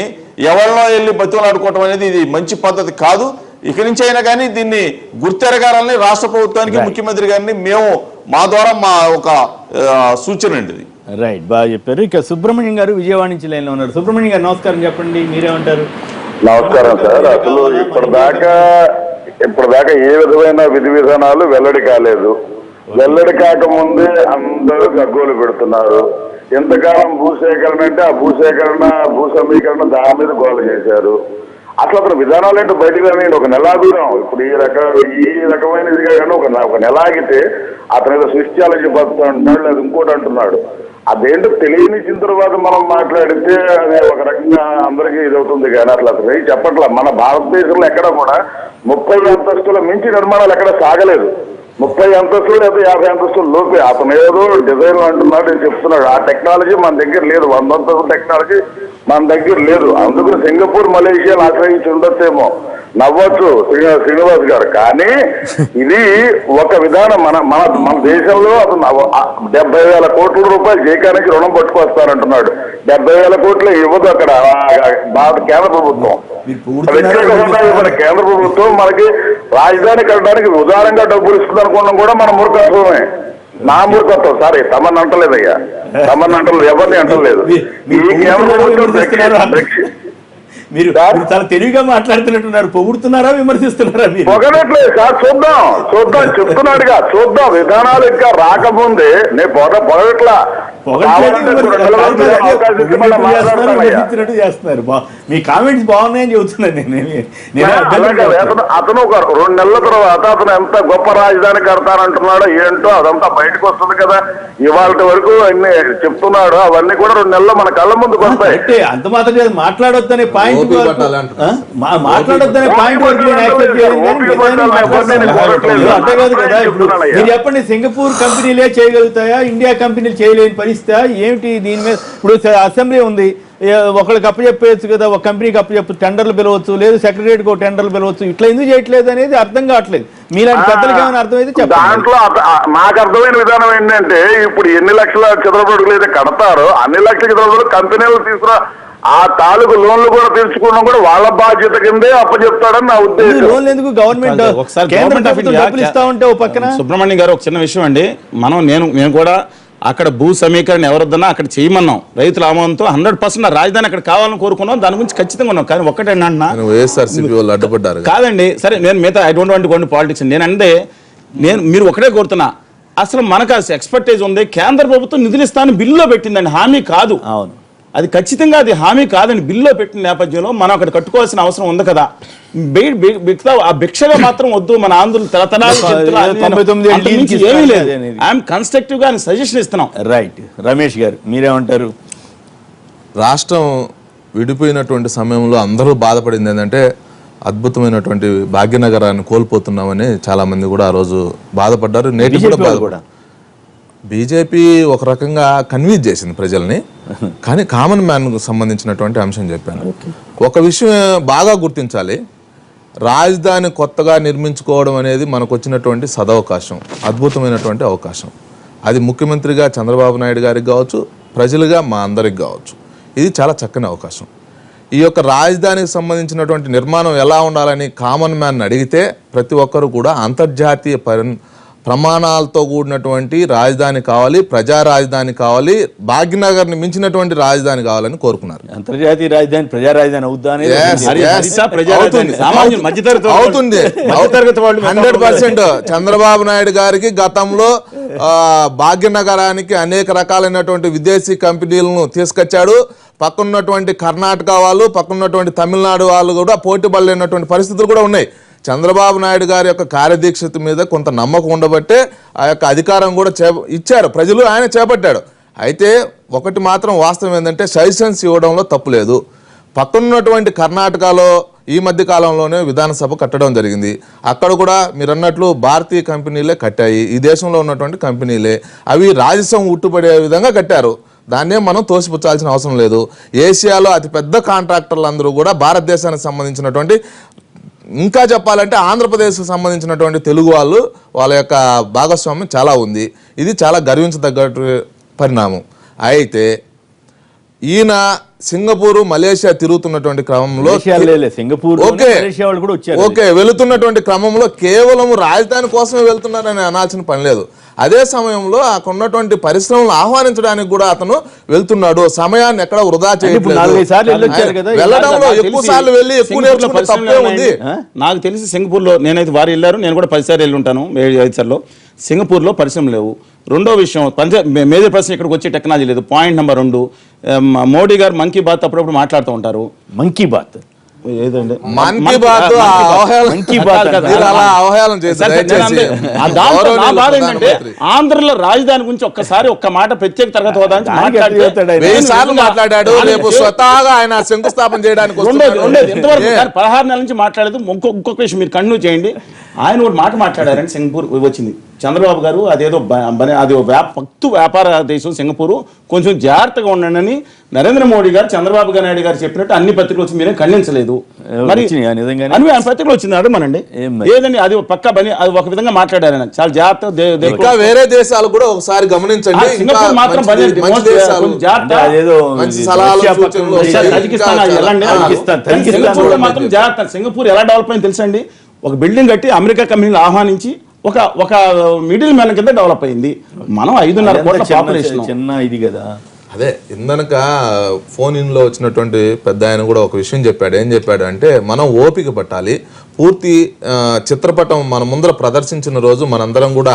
ఎవరిలో వెళ్ళి బతిమలాడుకోవటం అనేది ఇది మంచి పద్ధతి కాదు. ఇక నుంచి అయినా కానీ దీన్ని గుర్తెరగాలని రాష్ట్ర ప్రభుత్వానికి, ముఖ్యమంత్రి గారిని మేము మా ద్వారా మా ఒక సూచన అండి ఇది. రైట్, బాగా చెప్పారు. ఇక సుబ్రహ్మణ్యం గారు విజయవాడ నుంచి లైన్లో ఉన్నారు. సుబ్రహ్మణ్యం గారు నమస్కారం, చెప్పండి, మీరేమంటారు? నమస్కారం సార్. అసలు ఇప్పటిదాకా ఏ విధమైన విధి విధానాలు వెల్లడి కాలేదు. వెల్లడి కాకముందే అందరూ గగ్గోలు పెడుతున్నారు. ఎంతకాలం భూసేకరణ అంటే ఆ భూ సమీకరణ దాని మీద గోల చేశారు. అసలు అతను విధానాలు ఏంటో బయటకు రాని ఒక నెల దూరం. ఇప్పుడు ఈ రకమైన ఇదిగా కానీ ఒక నెల ఆగితే అతను ఏదో సృష్టియాలజీ బతుకు అంటున్నాడు, లేదా ఇంకోటి అంటున్నాడు. అదేంటో తెలియనిచ్చిన తర్వాత మనం మాట్లాడితే అది ఒక రకంగా అందరికీ ఇదవుతుంది. కానీ అట్లా చెప్పట్లా. మన భారతదేశంలో ఎక్కడ కూడా 30 అంతస్తుల మించి నిర్మాణాలు ఎక్కడ సాగలేదు. 30 అంతస్తులు లేదా 50 అంతస్తుల లోపే. అతను ఏదో డిజైన్ అంటున్నాడు, నేను చెప్తున్నాడు. ఆ టెక్నాలజీ మన దగ్గర లేదు. 100 అంతస్తుల టెక్నాలజీ మన దగ్గర లేదు. అందుకు సింగపూర్, మలేషియాలు ఆశ్రయించి ఉండొచ్చేమో. నవ్వచ్చు శ్రీనివాస్ గారు, కానీ ఇది ఒక విధానం. మన మన మన దేశంలో అతను 70,000 కోట్ల రూపాయలు చేయడానికి రుణం పట్టుకొస్తానంటున్నాడు. 70,000 కోట్లు ఇవ్వదు అక్కడ కేంద్ర ప్రభుత్వం. మన కేంద్ర ప్రభుత్వం మనకి రాజధాని కట్టడానికి ఉదారంగా డబ్బులు ఇస్తుంది అనుకోవడం కూడా మన మూర్ఖత్వమే. నా మూర్ఖత్వం, సారీ తమని అంటలేదయ్యా, తమని అంటలేదు, ఎవరిని అంటలేదు. ఈ కేంద్ర ప్రభుత్వం మీరు చాలా తెలివిగా మాట్లాడుతున్నట్టున్నారు. పొగుడుతున్నారా విమర్శిస్తున్నారా? మీరు పొగడట్లేదు సార్, చూద్దాం చెప్తున్నాడుగా, చూద్దాం. విధానాలు ఇంకా రాకముందే నేను పొగడట్లా చేస్తున్నారు. మీ కామెంట్స్ బాగున్నాయని చెబుతున్నాను నేను. అతను ఒక 2 నెలల తర్వాత అతను ఎంత గొప్ప రాజధాని కడతానంటున్నాడో ఏంటో అదంతా బయటకు వస్తుంది కదా. ఇవాళ వరకు అన్ని చెప్తున్నాడు, అవన్నీ కూడా 2 నెలల్లో మన కళ్ళ ముందుకు వస్తాయి. అంత మాత్రం మాట్లాడొద్దనే పాయింట్ మాట్లాడొద్దనే పాయింట్ వరకు అంతే కాదు కదా. ఇప్పుడు మీరు చెప్పండి, సింగపూర్ కంపెనీలే చేయగలుగుతాయా, ఇండియా కంపెనీలు చేయలేని పరిస్థితి ఏమిటి? దీని మీద ఇప్పుడు అసెంబ్లీ ఉంది, ఒకళ్ళకి అప్పచెప్పేయచ్చు కదా, ఒక కంపెనీకి అప్పచెప్పు, టెండర్లు పిలవచ్చు, లేదు సెక్రటరీకి ఒక టెండర్లు పిలవచ్చు. ఇట్లా ఎందుకు చేయట్లేదు అనేది అర్థం కావట్లేదు. మీలాంటి పెద్దలకి ఏమైనా అర్థమైతే చెప్పండి. దాంట్లో నాకు అర్థమైన విధానం ఏంటంటే, ఇప్పుడు ఎన్ని లక్షల చదరపు అడుగులు అయితే కడతారో అన్ని లక్షల చదరపు అడుగులు కంపెనీలు తీసుకురా, ఆ తాలూకు లోన్లు కూడా తీర్చుకోవడం కూడా వాళ్ళ బాధ్యత కిందే అప్పచెప్తాడని నా ఉద్దేశం. లోన్లు ఎందుకు గవర్నమెంట్ డబ్బులు ఇస్తా ఉంటే ఓ పక్కన. సుబ్రహ్మణ్యం గారు, ఒక చిన్న విషయం అండి. నేను కూడా అక్కడ భూ సమీకరణ ఎవరొద్దన్నా అక్కడ చేయమన్నాం. రైతుల ఆమోదంతో 100% రాజధాని అక్కడ కావాలని కోరుకున్నాం. దాని గురించి ఖచ్చితంగా ఉన్నాం. కానీ ఒక్కటే అడ్డుపడ్డారు కాదండి. సరే, నేను మిగతా I don't want go into politics. మీరు ఒకటే కోరుతున్నా, అసలు మనకు ఎక్స్పర్టైజ్ ఉంది. కేంద్ర ప్రభుత్వం నిధులు ఇస్తానని బిల్లులో పెట్టిందండి, హామీ కాదు. అవును, అది ఖచ్చితంగా అది హామీ కాదని బిల్లులో పెట్టిన నేపథ్యంలో మనం అక్కడ కట్టుకోవాల్సిన అవసరం ఉంది కదా. ఆ భిక్షగా మాత్రం వద్దు. మన ఆంధ్రులు ఏమీ లేదు. ఐఎమ్ కన్స్ట్రక్టివ్ గా సజెషన్ ఇస్తున్నాం. రైట్. రమేష్ గారు మీరేమంటారు? రాష్ట్రం విడిపోయినటువంటి సమయంలో అందరూ బాధపడింది ఏంటంటే, అద్భుతమైనటువంటి భాగ్యనగరాన్ని కోల్పోతున్నామని చాలా మంది కూడా ఆ రోజు బాధపడ్డారు. నేటి కూడా బీజేపీ ఒక రకంగా కన్విన్స్ చేసింది ప్రజల్ని. కానీ కామన్ మ్యాన్కు సంబంధించినటువంటి అంశం చెప్పాను. ఒక విషయం బాగా గుర్తించాలి, రాజధాని కొత్తగా నిర్మించుకోవడం అనేది మనకు వచ్చినటువంటి సదవకాశం, అద్భుతమైనటువంటి అవకాశం. అది ముఖ్యమంత్రిగా చంద్రబాబు నాయుడు గారికి కావచ్చు, ప్రజలుగా మా అందరికి కావచ్చు, ఇది చాలా చక్కని అవకాశం. ఈ యొక్క రాజధానికి సంబంధించినటువంటి నిర్మాణం ఎలా ఉండాలని కామన్ మ్యాన్ అడిగితే ప్రతి ఒక్కరు కూడా అంతర్జాతీయ ప్రమాణాలతో కూడినటువంటి రాజధాని కావాలి, ప్రజా రాజధాని కావాలి, భాగ్యనగర్ని మించినటువంటి రాజధాని కావాలని కోరుకున్నారు. అంతర్జాతీయ రాజధాని ప్రజా రాజధాని అవుతుంది. 100% చంద్రబాబు నాయుడు గారికి గతంలో భాగ్యనగరానికి అనేక రకాలైనటువంటి విదేశీ కంపెనీలను తీసుకొచ్చాడు. పక్కనున్నటువంటి కర్ణాటక వాళ్ళు, పక్కనున్నటువంటి తమిళనాడు వాళ్ళు కూడా పోటీ పడలేనటువంటి పరిస్థితులు కూడా ఉన్నాయి. చంద్రబాబు నాయుడు గారి యొక్క కార్యదీక్షత మీద కొంత నమ్మకం ఉండబట్టే ఆ యొక్క అధికారం కూడా ఇచ్చారు ప్రజలు, ఆయన చేపట్టాడు. అయితే ఒకటి మాత్రం వాస్తవం ఏంటంటే, సజెషన్స్ ఇవ్వడంలో తప్పు లేదు. పక్కనున్నటువంటి కర్ణాటకలో ఈ మధ్య కాలంలోనే విధానసభ కట్టడం జరిగింది. అక్కడ కూడా మీరు అన్నట్లు భారతీయ కంపెనీలే కట్టాయి, ఈ దేశంలో ఉన్నటువంటి కంపెనీలే. అవి రాజస్వం ఉట్టుపడే విధంగా కట్టారు. దాన్నే మనం తోసిపుచ్చాల్సిన అవసరం లేదు. ఏషియాలో అతిపెద్ద కాంట్రాక్టర్లు అందరూ కూడా భారతదేశానికి సంబంధించినటువంటి, ఇంకా చెప్పాలంటే ఆంధ్రప్రదేశ్కి సంబంధించినటువంటి తెలుగు వాళ్ళ యొక్క భాగస్వామ్యం చాలా ఉంది. ఇది చాలా గర్వించదగ్గ పరిణామం. అయితే ఈయన సింగపూర్, మలేషియా తిరుగుతున్నటువంటి క్రమంలో వెళుతున్నటువంటి క్రమంలో కేవలం రాజధాని కోసమే వెళ్తున్నారని అనాల్సిన పని లేదు. అదే సమయంలో అక్కడ ఉన్నటువంటి పరిశ్రమలను ఆహ్వానించడానికి కూడా అతను వెళ్తున్నాడు. సమయాన్ని ఎక్కడ వృధా చేయట్లేదు. వెళ్ళడంలో ఎక్కువ సార్లు వెళ్ళి ఎక్కువ నేర్చుకునే తప్పే ఉంది. నాకు తెలిసి సింగపూర్ లో నేనైతే వారు వెళ్ళారు, నేను కూడా 10 సార్లు వెళ్ళి ఉంటాను. 5 సార్లు సింగపూర్ లో పరిశ్రమలు లేవు. రెండో విషయం, మేజర్ ప్రశ్న ఇక్కడికి వచ్చే టెక్నాలజీ లేదు. పాయింట్ నెంబర్ 2, మోడీ గారు మన్ కీ బాత్ అప్పుడప్పుడు మాట్లాడుతూ ఉంటారు. మన్ కీ బాత్ ఆంధ్రలో రాజధాని గురించి ఒక్కసారి ఒక్క మాట ప్రత్యేక తరగతి హోదా మాట్లాడాడు. రేపు స్వతహాగా ఆయన శంకుస్థాపన చేయడానికి ఎంతవరకు 16 నెలల నుంచి మాట్లాడేది. ఇంకొక విషయం మీరు కంటిన్యూ చేయండి. ఆయన ఒక మాట మాట్లాడారని సింగపూర్ వచ్చింది. చంద్రబాబు గారు అదేదో అది పక్తు వ్యాపార దేశం సింగపూర్, కొంచెం జాగ్రత్తగా ఉండండి నరేంద్ర మోడీ గారు చంద్రబాబు నాయుడు గారు చెప్పినట్టు అన్ని పత్రికలు వచ్చి మీరేం ఖండించలేదు. మరి అన్ని పత్రికలు వచ్చింది అడమనండి ఏదండి, అది పక్క పని, అది ఒక విధంగా మాట్లాడారు ఆయన. చాలా జాగ్రత్త. ఇంకా వేరే దేశాలు కూడా ఒకసారి గమనించండి. సింగపూర్ మాత్రం మాత్రం జాగ్రత్త. సింగపూర్ ఎలా డెవలప్ అయింది తెలుసండి, ఒక బిల్డింగ్ కట్టి అమెరికా కంపెనీలు ఆహ్వానించి ఒక మిడిల్ మ్యాన్ కింద డెవలప్ అయింది. మనం 5.5 కోట్ల పాపులేషన్ చిన్న ఇది కదా. అదే ఇందనక ఫోన్ ఇన్లో వచ్చినటువంటి పెద్ద ఆయన కూడా ఒక విషయం చెప్పాడు. ఏం చెప్పాడు అంటే, మనం ఓపిక పట్టాలి, పూర్తి చిత్రపటం మన ముందర ప్రదర్శించిన రోజు మనందరం కూడా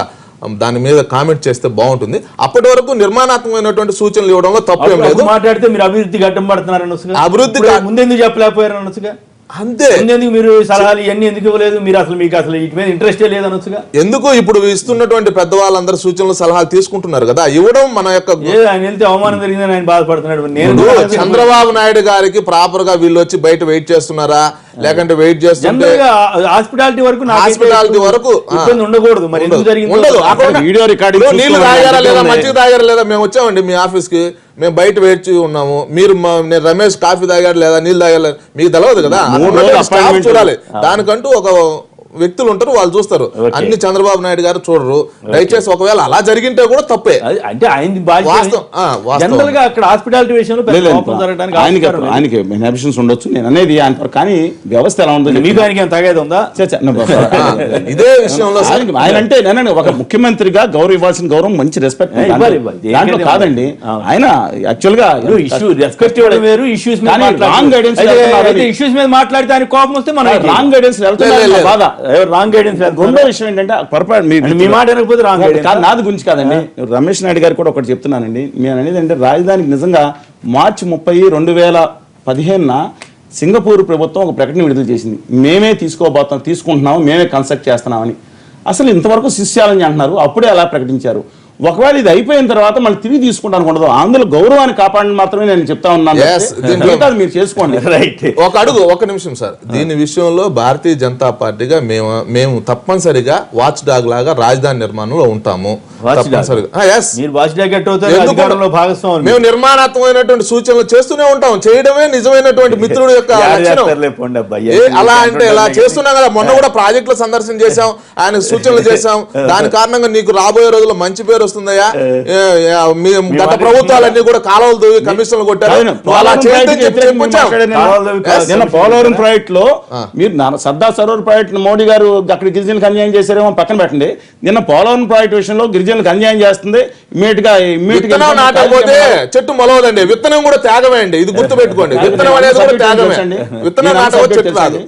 దాని మీద కామెంట్ చేస్తే బాగుంటుంది. అప్పటి వరకు నిర్మాణాత్మకమైనటువంటి సూచనలు ఇవ్వడంలో తప్పేం లేదు. మాట్లాడితే మీరు అభివృద్ధి ఘట్టం పడుతున్నారు, అభివృద్ధి ముందెందుకు చెప్పలేకపోయారు అనొచ్చుగా. అంతే, ఎందుకు మీరు సలహాలు ఇవన్నీ ఎందుకు ఇవ్వలేదు, మీరు అసలు మీకు అసలు వీటి మీద ఇంట్రెస్టే లేదనొచ్చుగా. ఎందుకు ఇప్పుడు ఇస్తున్నటువంటి పెద్దవాళ్ళందరూ సూచనలు సలహాలు తీసుకుంటున్నారు కదా, ఇవ్వడం మన యొక్క ఆయన వెళ్తే అవమానం జరిగిందని ఆయన బాధపడుతున్నాడు. నేను చంద్రబాబు నాయుడు గారికి ప్రాపర్ గా వీళ్ళు వచ్చి బయట వెయిట్ చేస్తున్నారా, లేకంటే వెయిట్ చేస్తుంటే హాస్పిటాలిటీ వరకు ఇబ్బంది ఉండకూడదు. మరి ఎందుకు జరిగింది ఉండదు. వీడియో రికార్డింగ్ నీళ్లు తాగారా లేదా, మంచిగా తాగారా లేదా, మేము వచ్చామండి మీ ఆఫీస్ కి, మేము బయట వెయిట్ ఉన్నాము, మీరు నేను రమేష్ కాఫీ తాగాడు లేదా నీళ్ళు తాగారు మీకు తెలవదు కదా, చూడాలి. దానికంటూ ఒక వ్యక్తులు ఉంటారు, వాళ్ళు చూస్తారు. అన్ని చంద్రబాబు నాయుడు గారు చూడరు. దయచేసి ఒకవేళ అలా జరిగింటే కూడా తప్పే. అంటే జనరల్ గా అక్కడ హాస్పిటాలిటీ విషయంలో ఆయనకి అభిషన్స్ ఉండొచ్చు, నేను అనేది ఆయన. కానీ వ్యవస్థ ఎలా ఉందో మీకు ఆయనకి తగ్గేది ఉందా? ఇదే విషయంలో ఆయన అంటే నేను ఒక ముఖ్యమంత్రిగా గౌరవం ఇవ్వాల్సిన గౌరవం, మంచి రెస్పెక్ట్ దాంట్లో కాదండి. ఆయన యాక్చువల్ గా రెస్పెక్ట్ ఇవ్వడం వేరు, ఇష్యూస్ ఇష్యూస్ మీద మాట్లాడితే ఆయన కోపం వస్తే మనం రాంగ్ గైడెన్స్ బాధ. Wrong guidance. రెండో విషయం ఏంటంటే పొరపాటు మీ మాట అనకపోతే రాంగ్ కాదు, నాది గురించి కాదండి. రమేష్ నాయుడు గారు కూడా ఒకటి చెప్తున్నానండి. నేను అనేది అంటే రాజధానికి నిజంగా మార్చి 30, 2015 సింగపూర్ ప్రభుత్వం ఒక ప్రకటన విడుదల చేసింది. మేమే తీసుకుంటున్నాము, మేమే కన్స్ట్రక్ట్ చేస్తున్నామని. అసలు ఇంతవరకు శిష్యాలని అంటున్నారు, అప్పుడే అలా ప్రకటించారు. ఒకవేళ ఇది అయిపోయిన తర్వాత మళ్ళీ తిరిగి తీసుకుంటాను ఉండదు. అందులో గౌరవాన్ని కాపాడని మాత్రమే నేను చెప్తా ఉన్నాను. మీరు చేసుకోండి. ఒక నిమిషం సార్, దీని విషయంలో భారతీయ జనతా పార్టీగా మేము తప్పనిసరిగా వాచ్ డాగ్ లాగా రాజధాని నిర్మాణంలో ఉంటాము. మేము నిర్మాణాత్మకమైనటువంటి సూచనలు చేస్తూనే ఉంటాం. చేయడమే నిజమైనటువంటి మిత్రుడు యొక్క అలా అంటే ఇలా చేస్తున్నాం కదా. మొన్న కూడా ప్రాజెక్టుల సందర్శన చేశాం, ఆయన సూచనలు చేశాం. దాని కారణంగా నీకు రాబోయే రోజుల్లో మంచి పేరు వస్తుందయ్యా. గత ప్రభుత్వాలన్నీ కూడా కాలువలు తవ్వి కమిషన్లు కొట్టారు. పోలవరం ప్రాజెక్ట్ లో మీరు సర్దార్ సరోవర్ ప్రాజెక్ట్ మోడీ గారు అక్కడ గిరిజనులకు అన్యాయం చేశారేమో పక్కన పెట్టండి. నిన్న పోలవరం ప్రాజెక్ట్ విషయంలో గిరిజనులకు అన్యాయం చేస్తుంది. విత్తనం నాటకపోతే చెట్టు మొలవదండి, విత్తనం కూడా త్యాగమే అండి. ఇది గుర్తు పెట్టుకోండి, విత్తనం అనేది కూడా త్యాగమే. విత్తనం నాటకపోతే చెట్టు రాదు.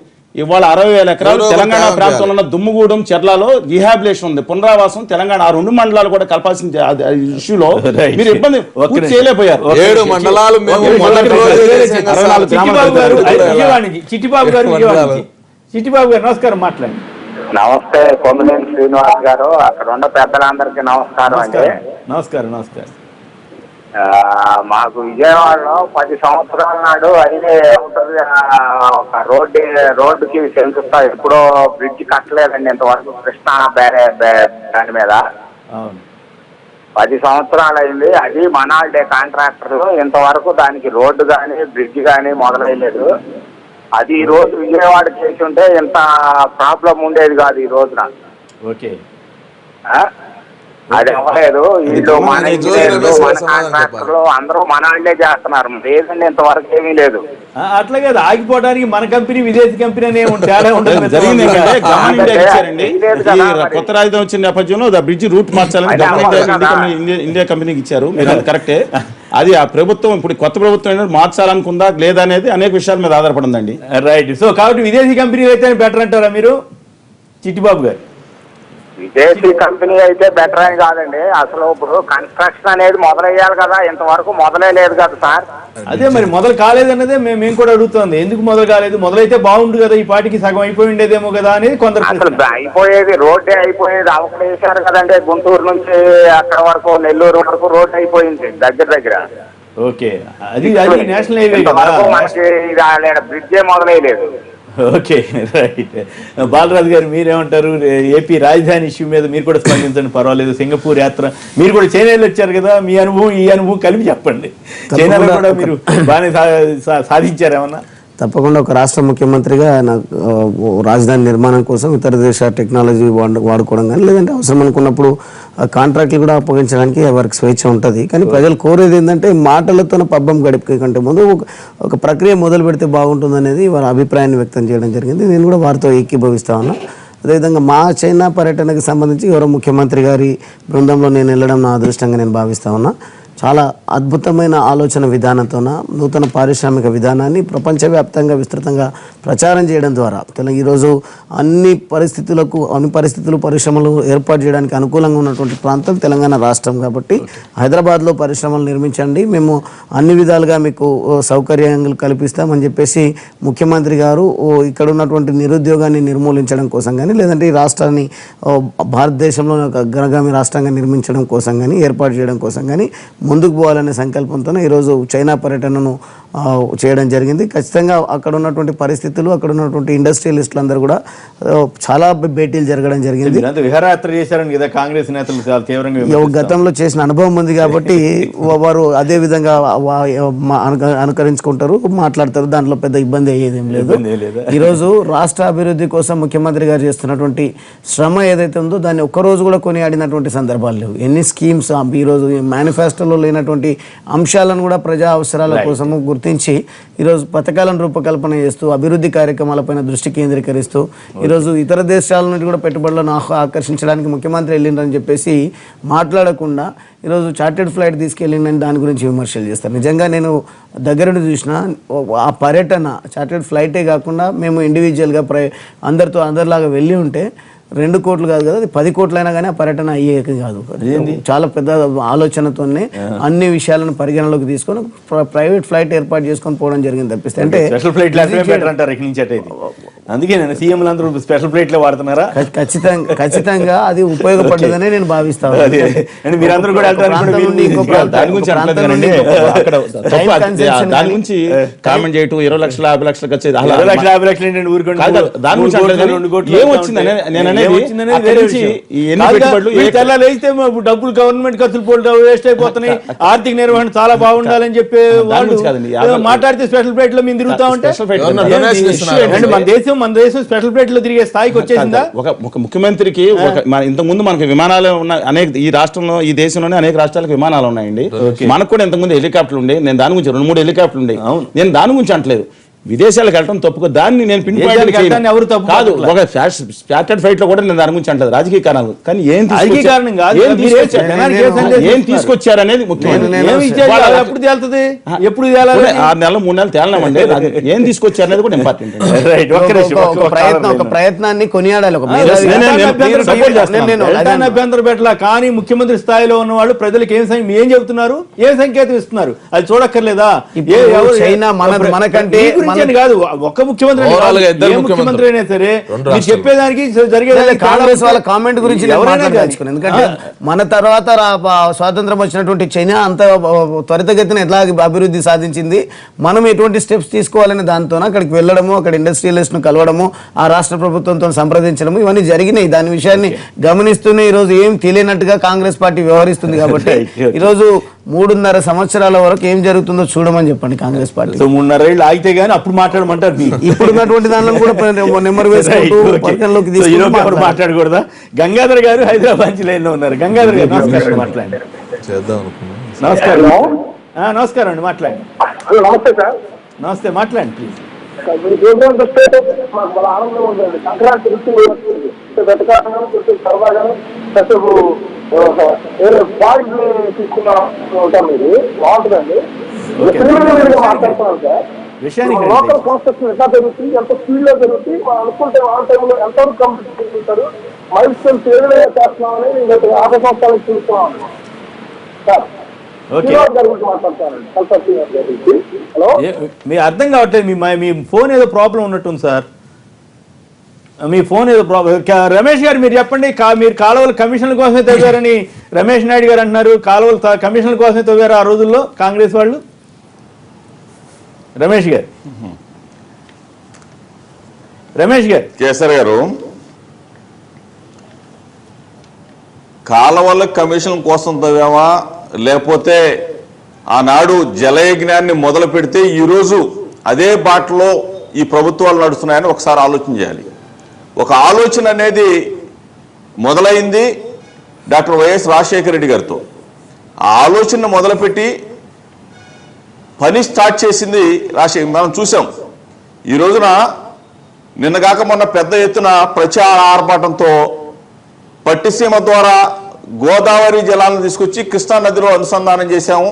ఇవాళ 60,000 ఎకరాలు తెలంగాణ ప్రాంతంలో ఉన్న దుమ్ముగూడెం, చెర్లలో రిహాబిలేషన్ ఉంది, పునరావాసం. తెలంగాణ ఆ 2 మండలాలు కూడా కలపాల్సిన ఇష్యూలో మీరు ఇబ్బంది పూర్తి చేయలేకపోయారు. 7 మండలాలు చిట్టిబాబు గారు నమస్కారం, మాట్లాడండి. నమస్తే, కొమ్మినేని శ్రీనివాస్ గారు, అక్కడ ఉన్న పెద్దలందరికీ నమస్కారం అండి. నమస్కారం. మాకు విజయవాడలో 10 సంవత్సరాల నాడు అయితే ఒక రోడ్డుకి శంకుస్తా, ఎప్పుడో బ్రిడ్జ్ కట్టలేదండి ఇంతవరకు, కృష్ణా దాని మీద 10 సంవత్సరాలు అయింది. అది మనాల్డే కాంట్రాక్టర్, ఇంతవరకు దానికి రోడ్డు కానీ బ్రిడ్జ్ కానీ మొదలయ్యలేదు. అది ఈ రోజు విజయవాడ చేసి ఉంటే ఇంత ప్రాబ్లం ఉండేది కాదు ఈ రోజున. ఓకే, అది అవ్వలేదు. వీళ్ళు మన కాంట్రాక్టర్లు అందరూ మనాళ్ళే చేస్తున్నారు. లేదండి ఇంతవరకు ఏమీ లేదు. అట్లాగే ఆగిపోవడానికి మన కంపెనీ విదేశీ కంపెనీ అనే తేడా ఉండదు. కొత్త రాజధాని వచ్చిన నేపథ్యంలో బ్రిడ్జ్ రూట్ మార్చాలని ఇండియా కంపెనీకి ఇచ్చారు. మీరు కరెక్టే. అది ఆ ప్రభుత్వం ఇప్పుడు కొత్త ప్రభుత్వం మార్చాలనుకుందా లేదా అనేది అనేక విషయాల మీద ఆధారపడిందండి. రైట్. సో కాబట్టి విదేశీ కంపెనీలు అయితే బెటర్ అంటారా మీరు, చిట్టిబాబు గారు? విదేశీ కంపెనీ అయితే బెటర్ అని కాదండి, అసలు ఇప్పుడు కన్స్ట్రక్షన్ అనేది మొదలయ్యాలి కదా, ఇంతవరకు మొదలే లేదు కదా సార్. అదే మరి మొదలు కాలేదన్నదే మేము కూడా అడుగుతుంది. ఎందుకు మొదలు కాలేదు? మొదలైతే బాగుండు కదా, ఈ పాటికి సగం అయిపోయి ఉండేదేమో కదా అనేది కొందరు. అసలు అయిపోయేది రోడ్డే అయిపోయేది. అవకడ వేశారు కదండి, గుంటూరు నుంచి అక్కడ వరకు నెల్లూరు వరకు రోడ్ అయిపోయింది దగ్గర. ఓకే, అది నేషనల్ హైవే కదా, మనకి బ్రిడ్జే మొదలయ్యలేదు. Okay, right. బాలరాజు గారు మీరేమంటారు? ఏపీ రాజధాని ఇష్యూ మీద మీరు కూడా స్పందించండి, పర్వాలేదు. సింగపూర్ యాత్ర మీరు కూడా చైనాలో వచ్చారు కదా, మీ అనుభవం ఈ అనుభవం కలిపి చెప్పండి. చైనాలో కూడా మీరు బాగానే సాధించారేమన్నా? తప్పకుండా ఒక రాష్ట్ర ముఖ్యమంత్రిగా రాజధాని నిర్మాణం కోసం ఇతర దేశాల టెక్నాలజీ వాడుకోవడం కానీ, లేదంటే అవసరం అనుకున్నప్పుడు కాంట్రాక్ట్లు కూడా అప్పగించడానికి వారికి స్వేచ్ఛ ఉంటుంది. కానీ ప్రజలు కోరేది ఏంటంటే మాటలతో పబ్బం గడిపే కంటే ముందు ఒక ప్రక్రియ మొదలు పెడితే బాగుంటుంది అనేది వారి అభిప్రాయాన్ని వ్యక్తం చేయడం జరిగింది. నేను కూడా వారితో ఏకీభవిస్తా ఉన్నా. అదేవిధంగా మా చైనా పర్యటనకు సంబంధించి గౌరవ ముఖ్యమంత్రి గారి బృందంలో నేను వెళ్ళడం నా అదృష్టంగా నేను భావిస్తా ఉన్నా. చాలా అద్భుతమైన ఆలోచన విధానంతోన నూతన పారిశ్రామిక విధానాన్ని ప్రపంచవ్యాప్తంగా విస్తృతంగా ప్రచారం చేయడం ద్వారా ఈరోజు అన్ని పరిస్థితులు పరిశ్రమలు ఏర్పాటు చేయడానికి అనుకూలంగా ఉన్నటువంటి ప్రాంతం తెలంగాణ రాష్ట్రం. కాబట్టి హైదరాబాద్లో పరిశ్రమలు నిర్మించండి, మేము అన్ని విధాలుగా మీకు సౌకర్యాలు కల్పిస్తామని చెప్పేసి ముఖ్యమంత్రి గారు ఇక్కడ ఉన్నటువంటి నిరుద్యోగాన్ని నిర్మూలించడం కోసం కానీ, లేదంటే ఈ రాష్ట్రాన్ని భారతదేశంలో ఒక అగ్రగామి రాష్ట్రంగా నిర్మించడం కోసం కానీ, ఏర్పాటు చేయడం కోసం కానీ ముందుకు పోవాలనే సంకల్పంతో ఈరోజు చైనా పర్యటనను చేయడం జరిగింది. ఖచ్చితంగా అక్కడ ఉన్నటువంటి పరిస్థితులు, అక్కడ ఉన్నటువంటి ఇండస్ట్రియలిస్టులు అందరూ కూడా చాలా భేటీలు జరగడం జరిగింది. విహారయాత్ర చేశారని కదా కాంగ్రెస్ నేతలు చాలా తీవ్రంగా గతంలో చేసిన అనుభవం ఉంది కాబట్టి వారు అదే విధంగా అనుకరించుకుంటారు, మాట్లాడతారు. దాంట్లో పెద్ద ఇబ్బంది అయ్యేది ఏం లేదు. ఈరోజు రాష్ట్ర అభివృద్ధి కోసం ముఖ్యమంత్రి గారు చేస్తున్నటువంటి శ్రమ ఏదైతే ఉందో దాన్ని ఒక్కరోజు కూడా కొనియాడినటువంటి సందర్భాలు లేవు. ఎన్ని స్కీమ్స్ ఈరోజు మేనిఫెస్టోలో లేనటువంటి అంశాలను కూడా ప్రజా అవసరాల కోసము గుర్తించి ఈరోజు పథకాలను రూపకల్పన చేస్తూ అభివృద్ధి కార్యక్రమాలపైన దృష్టి కేంద్రీకరిస్తూ ఈరోజు ఇతర దేశాల నుండి కూడా పెట్టుబడులను ఆకర్షించడానికి ముఖ్యమంత్రి వెళ్ళిండ్రని చెప్పేసి మాట్లాడకుండా ఈరోజు చార్టెడ్ ఫ్లైట్ తీసుకెళ్ళిందని దాని గురించి విమర్శలు చేస్తారు. నిజంగా నేను దగ్గరుండి చూసిన ఆ పర్యటన చార్టెడ్ ఫ్లైటే కాకుండా మేము ఇండివిజువల్గా అందరిలాగా వెళ్ళి ఉంటే 2 కోట్లు కాదు కదా, అది 10 కోట్లైనా కానీ ఆ పర్యటన అయ్యేది కాదు. చాలా పెద్ద ఆలోచనతోనే అన్ని విషయాలను పరిగణలోకి తీసుకొని ప్రైవేట్ ఫ్లైట్ ఏర్పాటు చేసుకొని పోవడం జరిగింది తప్పిస్తే. అంటే స్పెషల్ ఫ్లైట్ అంటారు ఇక్కడి నుంచి. అందుకే నేను సీఎంలు అందరూ స్పెషల్ ఫ్లైట్లో వాడుతున్నారా? ఖచ్చితంగా అది ఉపయోగపడ్డదని నేను భావిస్తాను. మీరందరూ కూడా దాని గురించి కామెంట్ చేయటం 20 లక్షల 50 లక్షలకు వచ్చేది 20 లక్షల 50 లక్షలు ఏంటంటే డబ్బులు గవర్నమెంట్ ఖర్చులు పోవడం వేస్ట్ అయిపోతున్నాయి, ఆర్థిక నిర్వహణ చాలా బాగుండాలని చెప్పే వాళ్ళు మాట్లాడితే స్పెషల్ ఫ్లైట్ లో మేము తిరుగుతా ఉంటే మన దేశం స్పెషల్ ఫ్లైట్ లో తిరిగే స్థాయికి వచ్చేసిందా? ఒక ముఖ్యమంత్రికి ఇంతకు ముందు మనకి విమానాలు ఉన్నాయి, అనేక ఈ రాష్ట్రంలో ఈ దేశంలోనే అనేక రాష్ట్రాలకు విమానాలు ఉన్నాయండి. మనకు కూడా ఇంతకుముందు హెలికాప్టర్లు ఉండే, నేను దాని గురించి 2-3 హెలికాప్టర్లు ఉండే, నేను దాని గురించి అంటలేదు. విదేశాలకు వెళ్ళడం తప్పుకో, దాన్ని నేను పిన్ ఎవరు తప్పు కాదు. ఒక చార్టర్డ్ ఫ్లైట్ లో కూడా నేను దాని గురించి అంటలేదు, రాజకీయ కారణాలు. కానీ ఏం తీసుకొచ్చారు అనేది ముఖ్యమైన. ఎప్పుడు 6 నెలలు 3 నెలలు తేలనామండి, ఏం తీసుకొచ్చారు అనేది కూడా ఇంపార్టెంట్. ఒక ప్రయత్నాన్ని కొనియాడాలి. అభ్యంతరం పెట్టలా, కానీ ముఖ్యమంత్రి స్థాయిలో ఉన్న వాళ్ళు ప్రజలకు ఏం చెబుతున్నారు, ఏం సంకేతం ఇస్తున్నారు అది చూడక్కర్లేదా? చైనా మనకంటే కాదు, ఒక్క ముఖ్యమంత్రి ముఖ్యమంత్రి అయినా సరే మీరు చెప్పేదానికి జరిగేదానికి కాంగ్రెస్ వాళ్ళ కామెంట్ గురించి ఎందుకంటే మన తర్వాత స్వాతంత్రం వచ్చినటువంటి చైనా అంత త్వరితగతిన ఎట్లా అభివృద్ధి సాధించింది, మనం ఎటువంటి స్టెప్స్ తీసుకోవాలని దాంతో అక్కడికి వెళ్ళడము, అక్కడ ఇండస్ట్రియలిస్ట్ ను కలవడము, ఆ రాష్ట్ర ప్రభుత్వంతో సంప్రదించడము ఇవన్నీ జరిగినాయి. దాని విషయాన్ని గమనిస్తూనే ఈరోజు ఏం తెలియనట్టుగా కాంగ్రెస్ పార్టీ వ్యవహరిస్తుంది. కాబట్టి ఈరోజు 3.5 సంవత్సరాల వరకు ఏం జరుగుతుందో చూడమని చెప్పండి కాంగ్రెస్ పార్టీ. 3.5 ఏళ్ళు ఆగితే గానీ అప్పుడు మాట్లాడమంటారు. ఇప్పుడున్నటువంటి దానిలో కూడా నెంబర్ వేసుకుంటూ పరిగణలోకి తీసుకుంటూ మాట్లాడకూడదా? గంగాధర్ గారు హైదరాబాద్ లైన్ లో ఉన్నారు. గంగాధర్ గారు నమస్కారం, మాట్లాడండి. నమస్కారం. నమస్కారం అండి, మాట్లాడండి. నమస్తే సార్. నమస్తే, మాట్లాడండి ప్లీజ్. సంక్రాంతి తీసుకున్నాం మీరు బాగుంటుందండి. మాట్లాడుతున్నాం సార్, లోకల్ కన్స్ట్రక్షన్ ఎట్లా జరుగుతుంది, ఎంత స్పీడ్ లో జరుగుతుంది, అనుకుంటే ఆన్ టైమ్ లో ఎంతవరకు కంప్లీట్ చేసుకుంటారు, మైల్ స్టోన్స్ ఏదైనా చేస్తున్నామని నేను 50 సంవత్సరాలు చూస్తున్నాం సార్. మీ అర్థం కావట్లేదు, మీ ఫోన్ ఏదో ప్రాబ్లం ఉన్నట్టుంది సార్. మీ ఫోన్ ఏదో ప్రాబ్లం. రమేష్ గారు మీరు చెప్పండి, మీరు కాలువల కమిషన్ల కోసమే తవ్వారని రమేష్ నాయుడు గారు అంటున్నారు. కాలువల కమిషన్ల కోసమే తవ్వారు ఆ రోజుల్లో కాంగ్రెస్ వాళ్ళు. రమేష్ గారు రమేష్ గారు. కేసర్ గారు, కాలవల కమిషన్ కోసం తవ్వామా లేకపోతే ఆనాడు జలయజ్ఞాన్ని మొదలు పెడితే ఈరోజు అదే బాటలో ఈ ప్రభుత్వాలు నడుస్తున్నాయని ఒకసారి ఆలోచన చేయాలి. ఒక ఆలోచన అనేది మొదలైంది డాక్టర్ వైఎస్ రాజశేఖర రెడ్డి గారితో. ఆ ఆలోచన మొదలుపెట్టి పని స్టార్ట్ చేసింది రాజశేఖర్. మనం చూసాం ఈ రోజున నిన్నగాక మొన్న పెద్ద ఎత్తున ప్రచార ఆర్భాటంతో పట్టిసీమ ద్వారా గోదావరి జలాలను తీసుకొచ్చి కృష్ణా నదిలో అనుసంధానం చేశాము,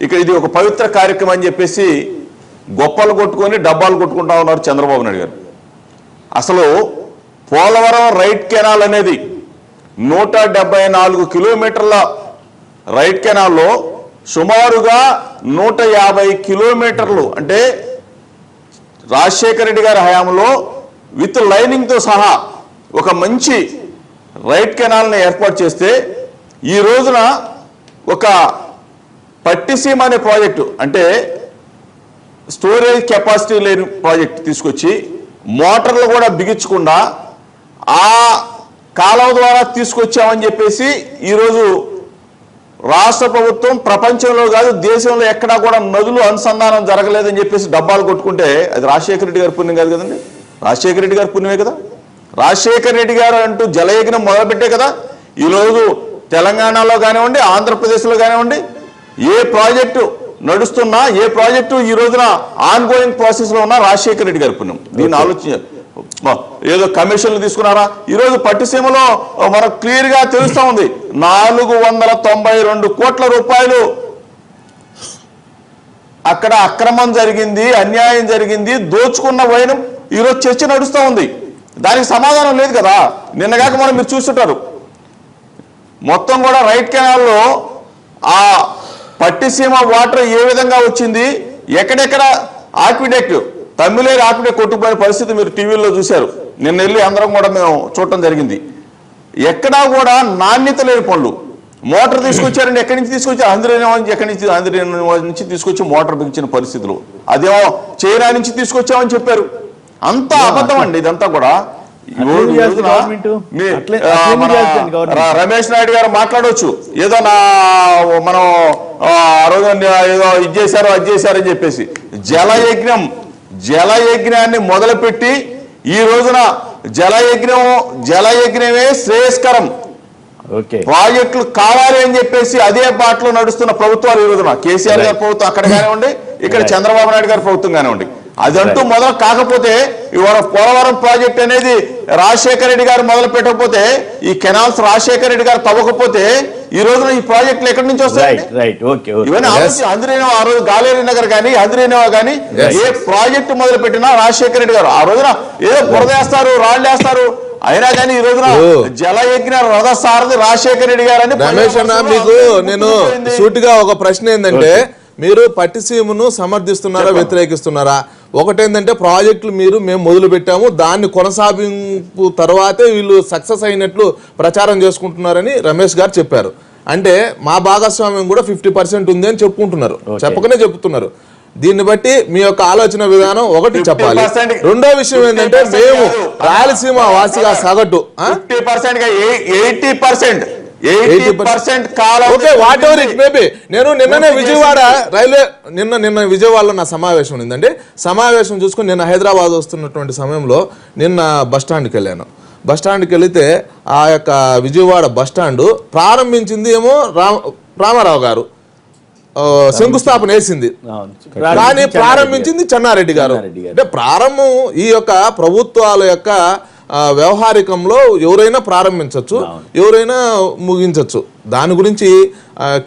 ఇక ఇది ఒక పవిత్ర కార్యక్రమం అని చెప్పేసి గొప్పలు కొట్టుకొని డబ్బాలు కొట్టుకుంటా ఉన్నారు చంద్రబాబు నాయుడు గారు. అసలు పోలవరం రైట్ కెనాల్ అనేది 174 కిలోమీటర్ల రైట్ కెనాల్లో సుమారుగా 150 కిలోమీటర్లు అంటే రాజశేఖర రెడ్డి గారి హయాంలో విత్ లైనింగ్తో సహా ఒక మంచి రైట్ కెనాల్ని ఏర్పాటు చేస్తే ఈ రోజున ఒక పట్టిసీమ అనే ప్రాజెక్టు అంటే స్టోరేజ్ కెపాసిటీ లేని ప్రాజెక్ట్ తీసుకొచ్చి మోటార్లు కూడా బిగించకుండా ఆ కాలువ ద్వారా తీసుకొచ్చామని చెప్పేసి ఈరోజు రాష్ట్ర ప్రభుత్వం ప్రపంచంలో కాదు దేశంలో ఎక్కడా కూడా నదులు అనుసంధానం జరగలేదని చెప్పేసి డబ్బాలు కొట్టుకుంటే అది రాజశేఖర రెడ్డి గారి పుణ్యం కాదు కదండి. రాజశేఖర రెడ్డి గారి పుణ్యమే కదా. రాజశేఖర రెడ్డి గారు అంటూ జలయజ్ఞం మొదలుపెట్టే కదా ఈరోజు తెలంగాణలో కానివ్వండి, ఆంధ్రప్రదేశ్లో కానివ్వండి ఏ ప్రాజెక్టు నడుస్తున్నా, ఏ ప్రాజెక్టు ఈ రోజున ఆన్ గోయింగ్ ప్రాసెస్ లో ఉన్నా రాజశేఖర రెడ్డి గారి పుణ్యం. దీన్ని ఆలోచించారు. ఏదో కమిషన్లు తీసుకున్నారా? ఈరోజు పట్టిసీమలో మనకు క్లియర్ గా తెలుస్తా ఉంది 492 కోట్ల రూపాయలు అక్కడ అక్రమం జరిగింది, అన్యాయం జరిగింది, దోచుకున్న వైనం ఈరోజు చర్చ నడుస్తూ ఉంది. దానికి సమాధానం లేదు కదా. నిన్నగాక మనం మీరు చూస్తుంటారు మొత్తం కూడా రైట్ కెనాల్లో ఆ పట్టిసీమ వాటర్ ఏ విధంగా వచ్చింది, ఎక్కడెక్కడ ఆక్విడెక్ట్ తమ్మిలేరు ఆక్విడెక్ట్ కొట్టుకుపోయిన పరిస్థితి మీరు టీవీలో చూశారు. నిన్న వెళ్ళి అందరం కూడా మేము చూడటం జరిగింది. ఎక్కడా కూడా నాణ్యత లేని పనులు. మోటార్ తీసుకొచ్చారండి, ఎక్కడి నుంచి తీసుకొచ్చారు? ఆంధ్ర నుంచి తీసుకొచ్చి మోటార్ బిగించిన పరిస్థితులు. అదేమో చైనా నుంచి తీసుకొచ్చామని చెప్పారు. అంతా అబద్ధం అండి ఇదంతా కూడా. రమేష్ నాయుడు గారు మాట్లాడవచ్చు ఏదో మనం ఆ రోజు ఏదో ఇది చేశారు అది చేశారని చెప్పేసి. జలయజ్ఞాన్ని మొదలుపెట్టి ఈ రోజున జలయజ్ఞమే శ్రేయస్కరం, ప్రాజెక్టులు కావాలి అని చెప్పేసి అదే బాటలో నడుస్తున్న ప్రభుత్వాలు ఈ రోజున కేసీఆర్ గారి ప్రభుత్వం అక్కడ కానివ్వండి, ఇక్కడ చంద్రబాబు నాయుడు గారి ప్రభుత్వం కానివ్వండి. అదంటూ మొదలు కాకపోతే ఇవాళ పోలవరం ప్రాజెక్ట్ అనేది రాజశేఖర రెడ్డి గారు మొదలు పెట్టకపోతే, ఈ కెనాల్స్ రాజశేఖర రెడ్డి గారు తవ్వకపోతే ఈ రోజున ఈ ప్రాజెక్టులు ఎక్కడి నుంచి వస్తాయి? ఇవన్నీ అందరినీ ఆ రోజు గాలేరి నగర్ కానీ హంద్రీనేవా కానీ ఏ ప్రాజెక్టు మొదలు పెట్టినా రాజశేఖర రెడ్డి గారు ఆ రోజున ఏదో బురదేస్తారు రాళ్ళేస్తారు, అయినా కానీ ఈ రోజున జలయజ్ఞ రథ సారథి రాజశేఖర రెడ్డి గారు అని. రమేష్ అన్న, మీకు నేను సూటిగా ఒక ప్రశ్న ఏంటంటే, మీరు పట్టిసీమను సమర్థిస్తున్నారా వ్యతిరేకిస్తున్నారా? ఒకటేంటంటే ప్రాజెక్టులు మేము మొదలు పెట్టాము, దాన్ని కొనసాగింపు తర్వాతే వీళ్ళు సక్సెస్ అయినట్లు ప్రచారం చేసుకుంటున్నారని రమేష్ గారు చెప్పారు. అంటే మా భాగస్వామ్యం కూడా 50% ఉంది అని చెప్పుకుంటున్నారు, చెప్పకనే చెప్తున్నారు. దీన్ని బట్టి మీ యొక్క ఆలోచన విధానం ఒకటి చెప్పాలి. రెండో విషయం ఏంటంటే, మేము రాయలసీమ వాసిగా సగటు 80% నేను నిన్ననే విజయవాడ నిన్న విజయవాడలో నా సమావేశం ఉందండి. సమావేశం చూసుకుని నిన్న హైదరాబాద్ వస్తున్నటువంటి సమయంలో నిన్న బస్టాండ్కి వెళ్ళాను. బస్టాండ్కి వెళితే ఆ యొక్క విజయవాడ బస్టాండ్ ప్రారంభించింది ఏమో రామారావు గారు, శంకుస్థాపన వేసింది, కానీ ప్రారంభించింది చెన్నారెడ్డి గారు. అంటే ప్రారంభం ఈ యొక్క ప్రభుత్వాల యొక్క వ్యవహారికంలో ఎవరైనా ప్రారంభించవచ్చు, ఎవరైనా ముగించవచ్చు. దాని గురించి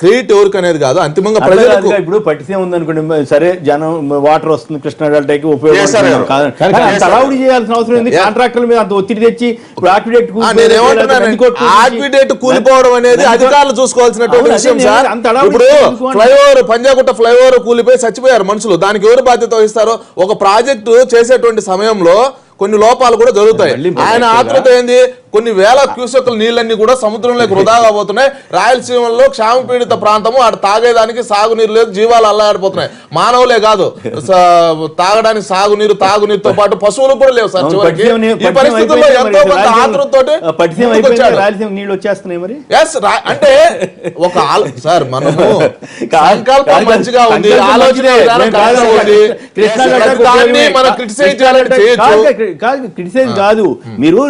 క్రెడిట్ ఎవరికి అనేది కాదు, అంతిమంగా ప్రజలకు. ఇప్పుడు పట్టిసీమ ఉందనుకోండి, సరే జనం వాటర్ వస్తుంది కృష్ణా డెల్టాకి ఉపయోగపడుతుంది, చేయాల్సిన అవసరం ఉంది. కాంట్రాక్టర్ల మీద అంత ఒత్తిడి తెచ్చి ఆక్విడేట్ కూలిపోవడం అనేది అధికారులు చూసుకోవాల్సినటువంటి విషయం సార్. ఇప్పుడు ఫ్లైఓవర్ పంజాగుట్ట ఫ్లైఓవర్ కూలిపోయి చచ్చిపోయారు మనుషులు, దానికి ఎవరు బాధ్యత వహిస్తారో? ఒక ప్రాజెక్టు చేసేటువంటి సమయంలో కొన్ని లోపాలు కూడా జరుగుతాయి. ఆయన ఆతృత ఏంది, కొన్ని వేల క్యూసెక్కుల నీళ్ళన్నీ కూడా సముద్రంలోకి వృధాగా పోతున్నాయి. రాయలసీమలో క్షామ పీడిత ప్రాంతము, అటు తాగేదానికి సాగునీరు లేదు, జీవాలు అల్లాడిపోతున్నాయి. మానవులే కాదు, తాగడానికి తాగునీరుతో పాటు పశువులు కూడా లేవు సార్. చివరికి ఈ పరిస్థితుల్లో ఎంతో కొంత ఆతృతతోటి నీళ్ళు వచ్చేస్తున్నాయి మరి. అంటే ఒక సార్ మనము సంకల్పం మంచిగా ఉంది, ఆలోచన క్రిటిసైజ్ కాదు, మీరు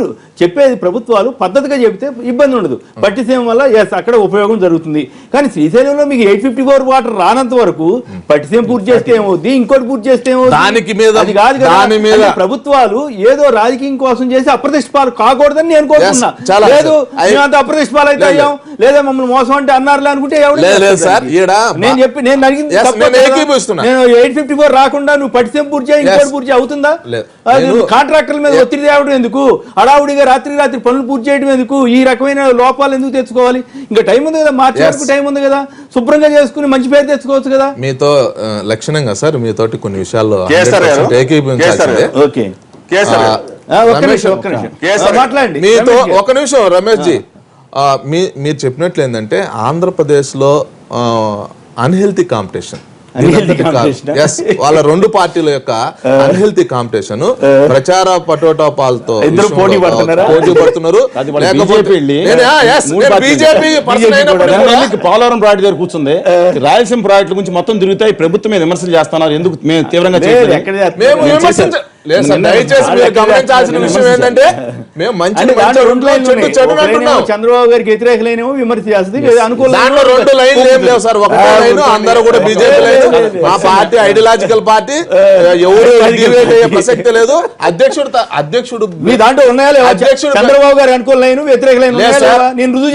చెప్పేది ప్రభుత్వాలు పద్ధతిగా చెప్తే ఇబ్బంది ఉండదు. పట్టిసీమ వల్ల అక్కడ ఉపయోగం జరుగుతుంది. కానీ శ్రీశైలంలో మీకు 854 వాటర్ రానంత వరకు పట్టిసీమ పూర్తి చేస్తే ఏమవుద్ది, ఇంకోటి పూర్తి చేస్తే ఏమవుతుంది, అది కాదు కదా. ప్రభుత్వాలు ఏదో రాజకీయం కోసం చేసి అప్రతిష్ట పాలు కాకూడదని నేను కోరుతున్నా. లేదు మేమంతా అప్రతిష్ట పాలు అయితే అయ్యాం, లేదా మమ్మల్ని మోసం అంటే అన్నారులే అనుకుంటే నేను అడిగింది నేను 854 రాకుండా నువ్వు పట్టిసీమ పూర్తి చేయి, ఇంకోటి పూర్తి అవుతుందా? కాంట్రాక్టర్ల మీద ఒత్తిడి తేవడం ఎందుకు, హడావుడిగా రాత్రి పనులు పూర్తి చేయడం ఎందుకు, ఈ రకమైన లోపాలు ఎందుకు తెచ్చుకోవాలి? ఇంకా టైం ఉంది కదా, మార్చి వరకు టైం ఉంది కదా, శుభ్రంగా చేసుకుని మంచి పేరు తెచ్చుకోవచ్చు కదా. మీతో లక్షణంగా సార్ మీతోటి కొన్ని విషయాల్లో మీతో ఒక నిమిషం రమేష్ జీ, మీరు చెప్పినట్లు ఏంటంటే ఆంధ్రప్రదేశ్ లో అన్హెల్తీ కాంపిటీషన్, వాళ్ళ రెండు పార్టీల యొక్క అన్హెల్తీ కాంపిటీషన్, ప్రచార పటోటాపాలతో పోటీ పడుతున్నారు. పోలవరం ప్రాజెక్ట్ దగ్గర కూర్చుంది, రాయలసీమ ప్రాజెక్టుల గురించి మొత్తం తిరుగుతాయి, ప్రభుత్వం మీద విమర్శలు చేస్తున్నారు. ఎందుకు మేము తీవ్రంగా గమనించాల్సిన విషయం ఏంటంటే మేము చంద్రబాబు గారికి వ్యతిరేకలేనేమో విమర్శ చేస్తుంది, దాంట్లో రెండు లైన్లు ఏం లేవు సార్. ఒకటే లైన్, అందరూ కూడా బీజేపీ లైన్, మా పార్టీ ఐడియాలజికల్ పార్టీ, ఎవరు డిబేట్ అయ్యే ప్రసక్తి లేదు. అధ్యక్షుడు మీ దాంట్లో ఉన్నాయా లేవా? చంద్రబాబు గారు అనుకూల లైన్, వ్యతిరేక లైన్ నేను రుజువు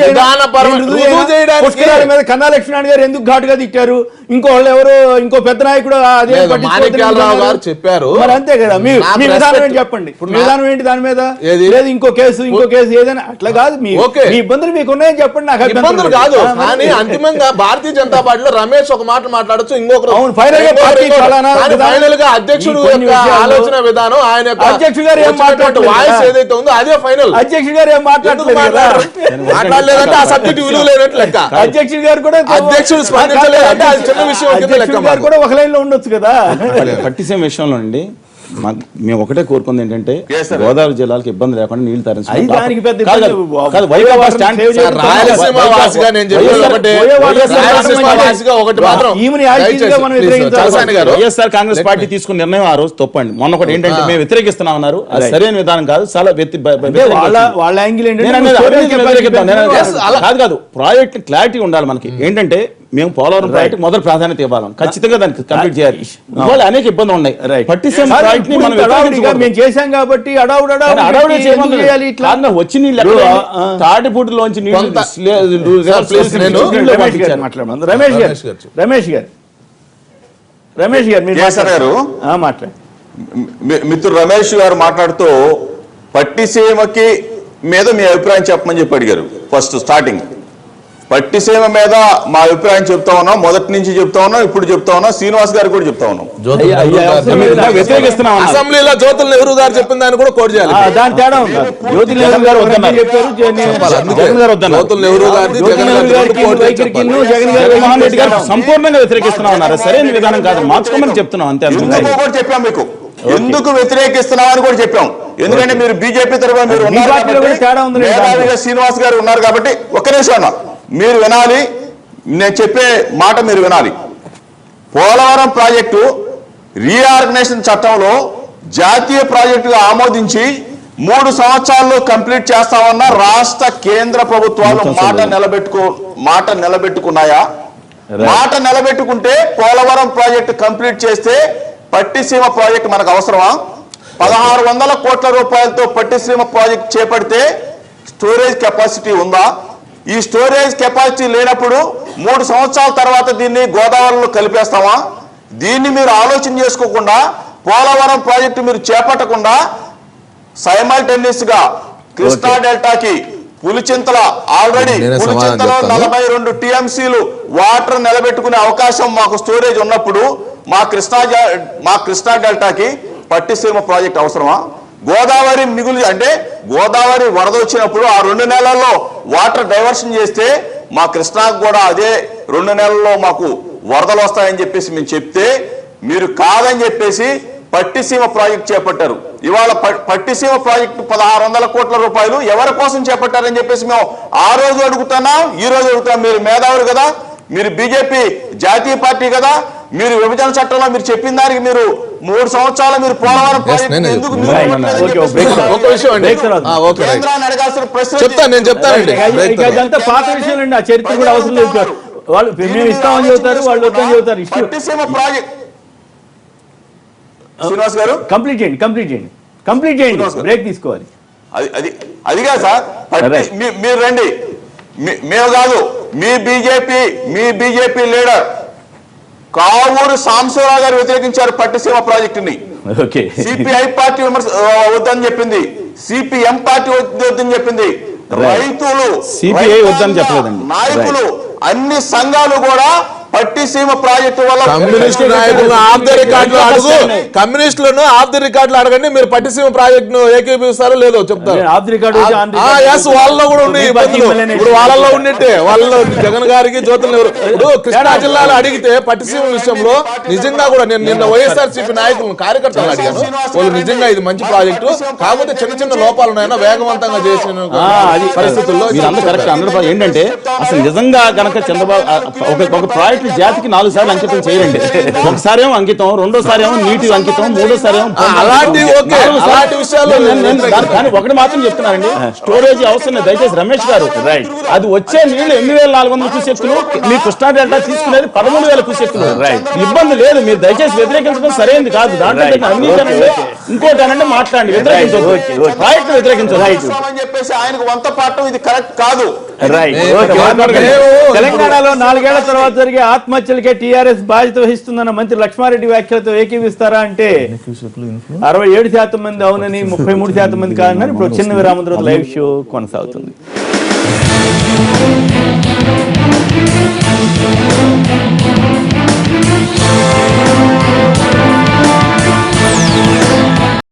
చేయడానికి మీద కన్నా లక్ష్మీనారాయణ గారు ఎందుకు ఘాటుగా తిట్టారు, ఇంకో వాళ్ళు ఎవరు ఇంకో పెద్ద నాయకుడు అదే మాణిక్యాలరావు గారు చెప్పారు. మరి అంతే కదా, మీ విధానం ఏంటి చెప్పండి, విధానం ఏంటి దాని మీద? లేదు ఇంకో కేసు ఏదైనా అట్లా కాదు, మీ ఇబ్బందులు మీకు ఉన్నాయని చెప్పండి. నాకు ఇబ్బందులు కాదు, కానీ అంతిమంగా భారతీయ జనతా పార్టీలో రమేష్ ఒక మాట మాట్లాడచ్చు, ఇంకొకరు ఫైనల్ గా అధ్యక్షుడు యొక్క ఆలోచన విధానం, ఆయన యొక్క అధ్యక్షుడు గారు ఏం మాట్లాడుతూ వాయిస్ ఏదైతే ఉందో అదే ఫైనల్. అధ్యక్షుడు గారు ఏం మాట్లాడలేదంటే ఆ సబ్జెక్ట్ విలువ లేనట్లు లెక్క. అధ్యక్షుడు గారు కూడా స్పందించలేదంటే అది చిన్న విషయం గారు కూడా ఒక లైన్ లో ఉండొచ్చు కదా. పట్టిసీమ విషయంలో అండి మేము ఒకటే కోరుకుంది ఏంటంటే గోదావరి జిల్లాలకు ఇబ్బంది లేకుండా నీళ్లు తరలించాలి. వైఎస్ఆర్ కాంగ్రెస్ పార్టీ తీసుకున్న నిర్ణయం ఆ రోజు తప్పండి. మొన్న ఒకటి ఏంటంటే మేము వ్యతిరేకిస్తున్నామన్నారు, అది సరైన విధానం కాదు. చాలా వాళ్ళ యాంగిల్ కాదు, ప్రాజెక్ట్ క్లారిటీ ఉండాలి మనకి. ఏంటంటే మేము పోలవరం ప్రాజెక్ట్ మొదటి ప్రాధాన్యత ఇవ్వాలి, ఖచ్చితంగా దానికి కంప్లీట్ చేయాలి. ఇవాళ అనేక ఇబ్బందులు ఉన్నాయి. పట్టిసీమ ప్రాజెక్ట్ ని మనం మేము చేశాం కాబట్టి వచ్చి నీళ్ళు తాటిపూటిలోంచి రమేష్ గారు మాట్లాడు. మిత్రుడు రమేష్ గారు మాట్లాడుతూ పట్టిసీమకి మీద మీ అభిప్రాయం చెప్పమని చెప్పి అడిగారు. ఫస్ట్ స్టార్టింగ్ పట్టిసీమ మీద మా అభిప్రాయం చెప్తా ఉన్నాం, మొదటి నుంచి చెప్తా ఉన్నాం, ఇప్పుడు చెప్తా ఉన్నాం, శ్రీనివాస్ గారు కూడా చెప్తా ఉన్నాం. అసెంబ్లీలో జ్యోతుల నెహ్రూ గారు చెప్పిన దాన్ని కూడా కోట్ చేయాలి. దాని తేడా జ్యోతుల నెహ్రూ గారు సంపూర్ణంగా వ్యతిరేకిస్తున్నాం అన్నారు. సరైన విధానం కాదు, మార్చుకోమని చెప్తున్నాం అంతే. కూడా చెప్పాం మీకు ఎందుకు వ్యతిరేకిస్తున్నామని కూడా చెప్పాం. ఎందుకంటే మీరు బీజేపీ తరఫున మీరు ఉన్నారు, శ్రీనివాస్ గారు ఉన్నారు కాబట్టి ఒక్క నిమిషం మీరు వినాలి, నేను చెప్పే మాట మీరు వినాలి. పోలవరం ప్రాజెక్టు రీఆర్గనైజేషన్ చట్టంలో జాతీయ ప్రాజెక్టుగా ఆమోదించి 3 సంవత్సరాల్లో కంప్లీట్ చేస్తామన్న రాష్ట్ర కేంద్ర ప్రభుత్వాలు మాట నిలబెట్టుకున్నాయా? మాట నిలబెట్టుకుంటే పోలవరం ప్రాజెక్టు కంప్లీట్ చేస్తే పట్టిసీమ ప్రాజెక్టు మనకు అవసరమా? 1600 కోట్ల రూపాయలతో పట్టిసీమ ప్రాజెక్ట్ చేపడితే స్టోరేజ్ కెపాసిటీ ఉందా? ఈ స్టోరేజ్ కెపాసిటీ లేనప్పుడు 3 సంవత్సరాల తర్వాత దీన్ని గోదావరిలో కలిపేస్తామా? దీన్ని మీరు ఆలోచన చేసుకోకుండా పోలవరం ప్రాజెక్టు మీరు చేపట్టకుండా సైమల్టేనియస్ గా కృష్ణా డెల్టాకి పులిచింతల ఆల్రెడీ పులిచింతలో 42 టీఎంసీలు వాటర్ నిలబెట్టుకునే అవకాశం మాకు స్టోరేజ్ ఉన్నప్పుడు మా కృష్ణా డెల్టాకి పట్టిసీమ ప్రాజెక్ట్ అవసరమా? గోదావరి మిగులు అంటే గోదావరి వరద వచ్చినప్పుడు ఆ 2 నెలల్లో వాటర్ డైవర్షన్ చేస్తే మా కృష్ణాకు కూడా అదే 2 నెలల్లో మాకు వరదలు వస్తాయని చెప్పేసి మేము చెప్తే మీరు కాదని చెప్పేసి పట్టిసీమ ప్రాజెక్ట్ చేపట్టారు. ఇవాళ పట్టిసీమ ప్రాజెక్టు 1600 కోట్ల రూపాయలు ఎవరి కోసం చేపట్టారని చెప్పేసి మేము ఆ రోజు అడుగుతున్నాం, ఈ రోజు అడుగుతాం. మీరు మేధావులు కదా, మీరు బీజేపీ జాతీయ పార్టీ కదా, మీరు విభజన చట్టంలో మీరు చెప్పిన దానికి మీరు 3 సంవత్సరాలు మీరు పోలవరం ప్రాజెక్టు ఎందుకు ఒక విషయం అండి, కేంద్రాన్ని అడగాల్సిన ప్రశ్న చెప్తాను, నేను చెప్తానండి. ఇదంతా పాత విషయం అండి, ఆ చరిత్ర కూడా అవసరం లేదు. వాళ్ళు మేము ఇస్తామని చెబుతారు, వాళ్ళు వద్దని చెబుతారు. పట్టిసీమ ప్రాజెక్ట్ శ్రీనివాస్ గారు కంప్లీట్ చేయండి, బ్రేక్ తీసుకోవాలి. అది కాదు సార్, మీరు రండి, మేము కాదు, మీ బీజేపీ లీడర్ కావూరు సాంబశివరావు గారు వ్యతిరేకించారు పట్టిసీమ ప్రాజెక్టుని. సిపిఐ పార్టీ వద్దని చెప్పింది, సిపిఎం పార్టీ వద్దని చెప్పింది, రైతులు సిపిఐ వద్దని చెప్పలేదండి, నాయకులు అన్ని సంఘాలు కూడా పట్టిసీమ ప్రాజెక్టు వల్ల కమ్యూనిస్టు నాయకులను ఆఫ్ ది రికార్డులు అడుగు, కమ్యూనిస్టులను ఆఫ్ ది రికార్డులు అడగండి, మీరు పట్టిసీమ ప్రాజెక్ట్ ను ఏకీపిస్తారో లేదో చెప్తారు. వాళ్ళలో కూడా ఉండే ఇబ్బందులు, ఇప్పుడు వాళ్ళలో ఉండింటే వాళ్ళలో జగన్ గారికి జ్యోతులు ఎవరు ఇప్పుడు కృష్ణా జిల్లాలో అడిగితే పట్టిసీమ విషయంలో నిజంగా కూడా నేను నిన్న వైఎస్ఆర్సీపీ నాయకులను కార్యకర్తలు అడిగాను, వాళ్ళు నిజంగా ఇది మంచి ప్రాజెక్టు, కాకపోతే చిన్న లోపాలు ఉన్నాయన్నా వేగవంతంగా చేసిన పరిస్థితుల్లో ఏంటంటే అసలు నిజంగా గనక చంద్రబాబు ఒక ప్రాజెక్ట్ జాతికి 4 సార్లు అంకితం చేయరండి. ఒకసారి ఏమో అంకితం, రెండోసారి ఏమో నీటి అంకితం, మూడోసారి ఏమో అలాంటి విషయాలు. కానీ ఒకటి మాత్రం చెప్తున్నానండి, స్టోరేజ్ అవసరం. దయచేసి రమేష్ గారు, అది వచ్చే నీళ్లు 8400 క్యూసెక్కులు, మీ కృష్ణా డెల్టా తీసుకునేది 13000 క్యూసెక్కులు. ఇబ్బంది లేదు, మీరు దయచేసి వ్యతిరేకించడం సరైనది కాదు. దాంట్లో అంగీకరణండి, ఇంకోటి అనంటే మాట్లాడండి, వ్యతిరేకించవచ్చు, ప్రాజెక్టు వ్యతిరేకించవచ్చు చెప్పేసి ఆయనకు వంత పాఠం ఇది కరెక్ట్ కాదు. తెలంగాణలో 4 ఏళ్ల తర్వాత జరిగే ఆత్మహత్యలకే టీఆర్ఎస్ బాధ్యత వహిస్తుందన్న మంత్రి లక్ష్మారెడ్డి వ్యాఖ్యలతో ఏకీవిస్తారా అంటే 67% మంది అవునని, 33% మంది కాదని. ఇప్పుడు చిన్న విరామం తర్వాత లైవ్ షో కొనసాగుతుంది.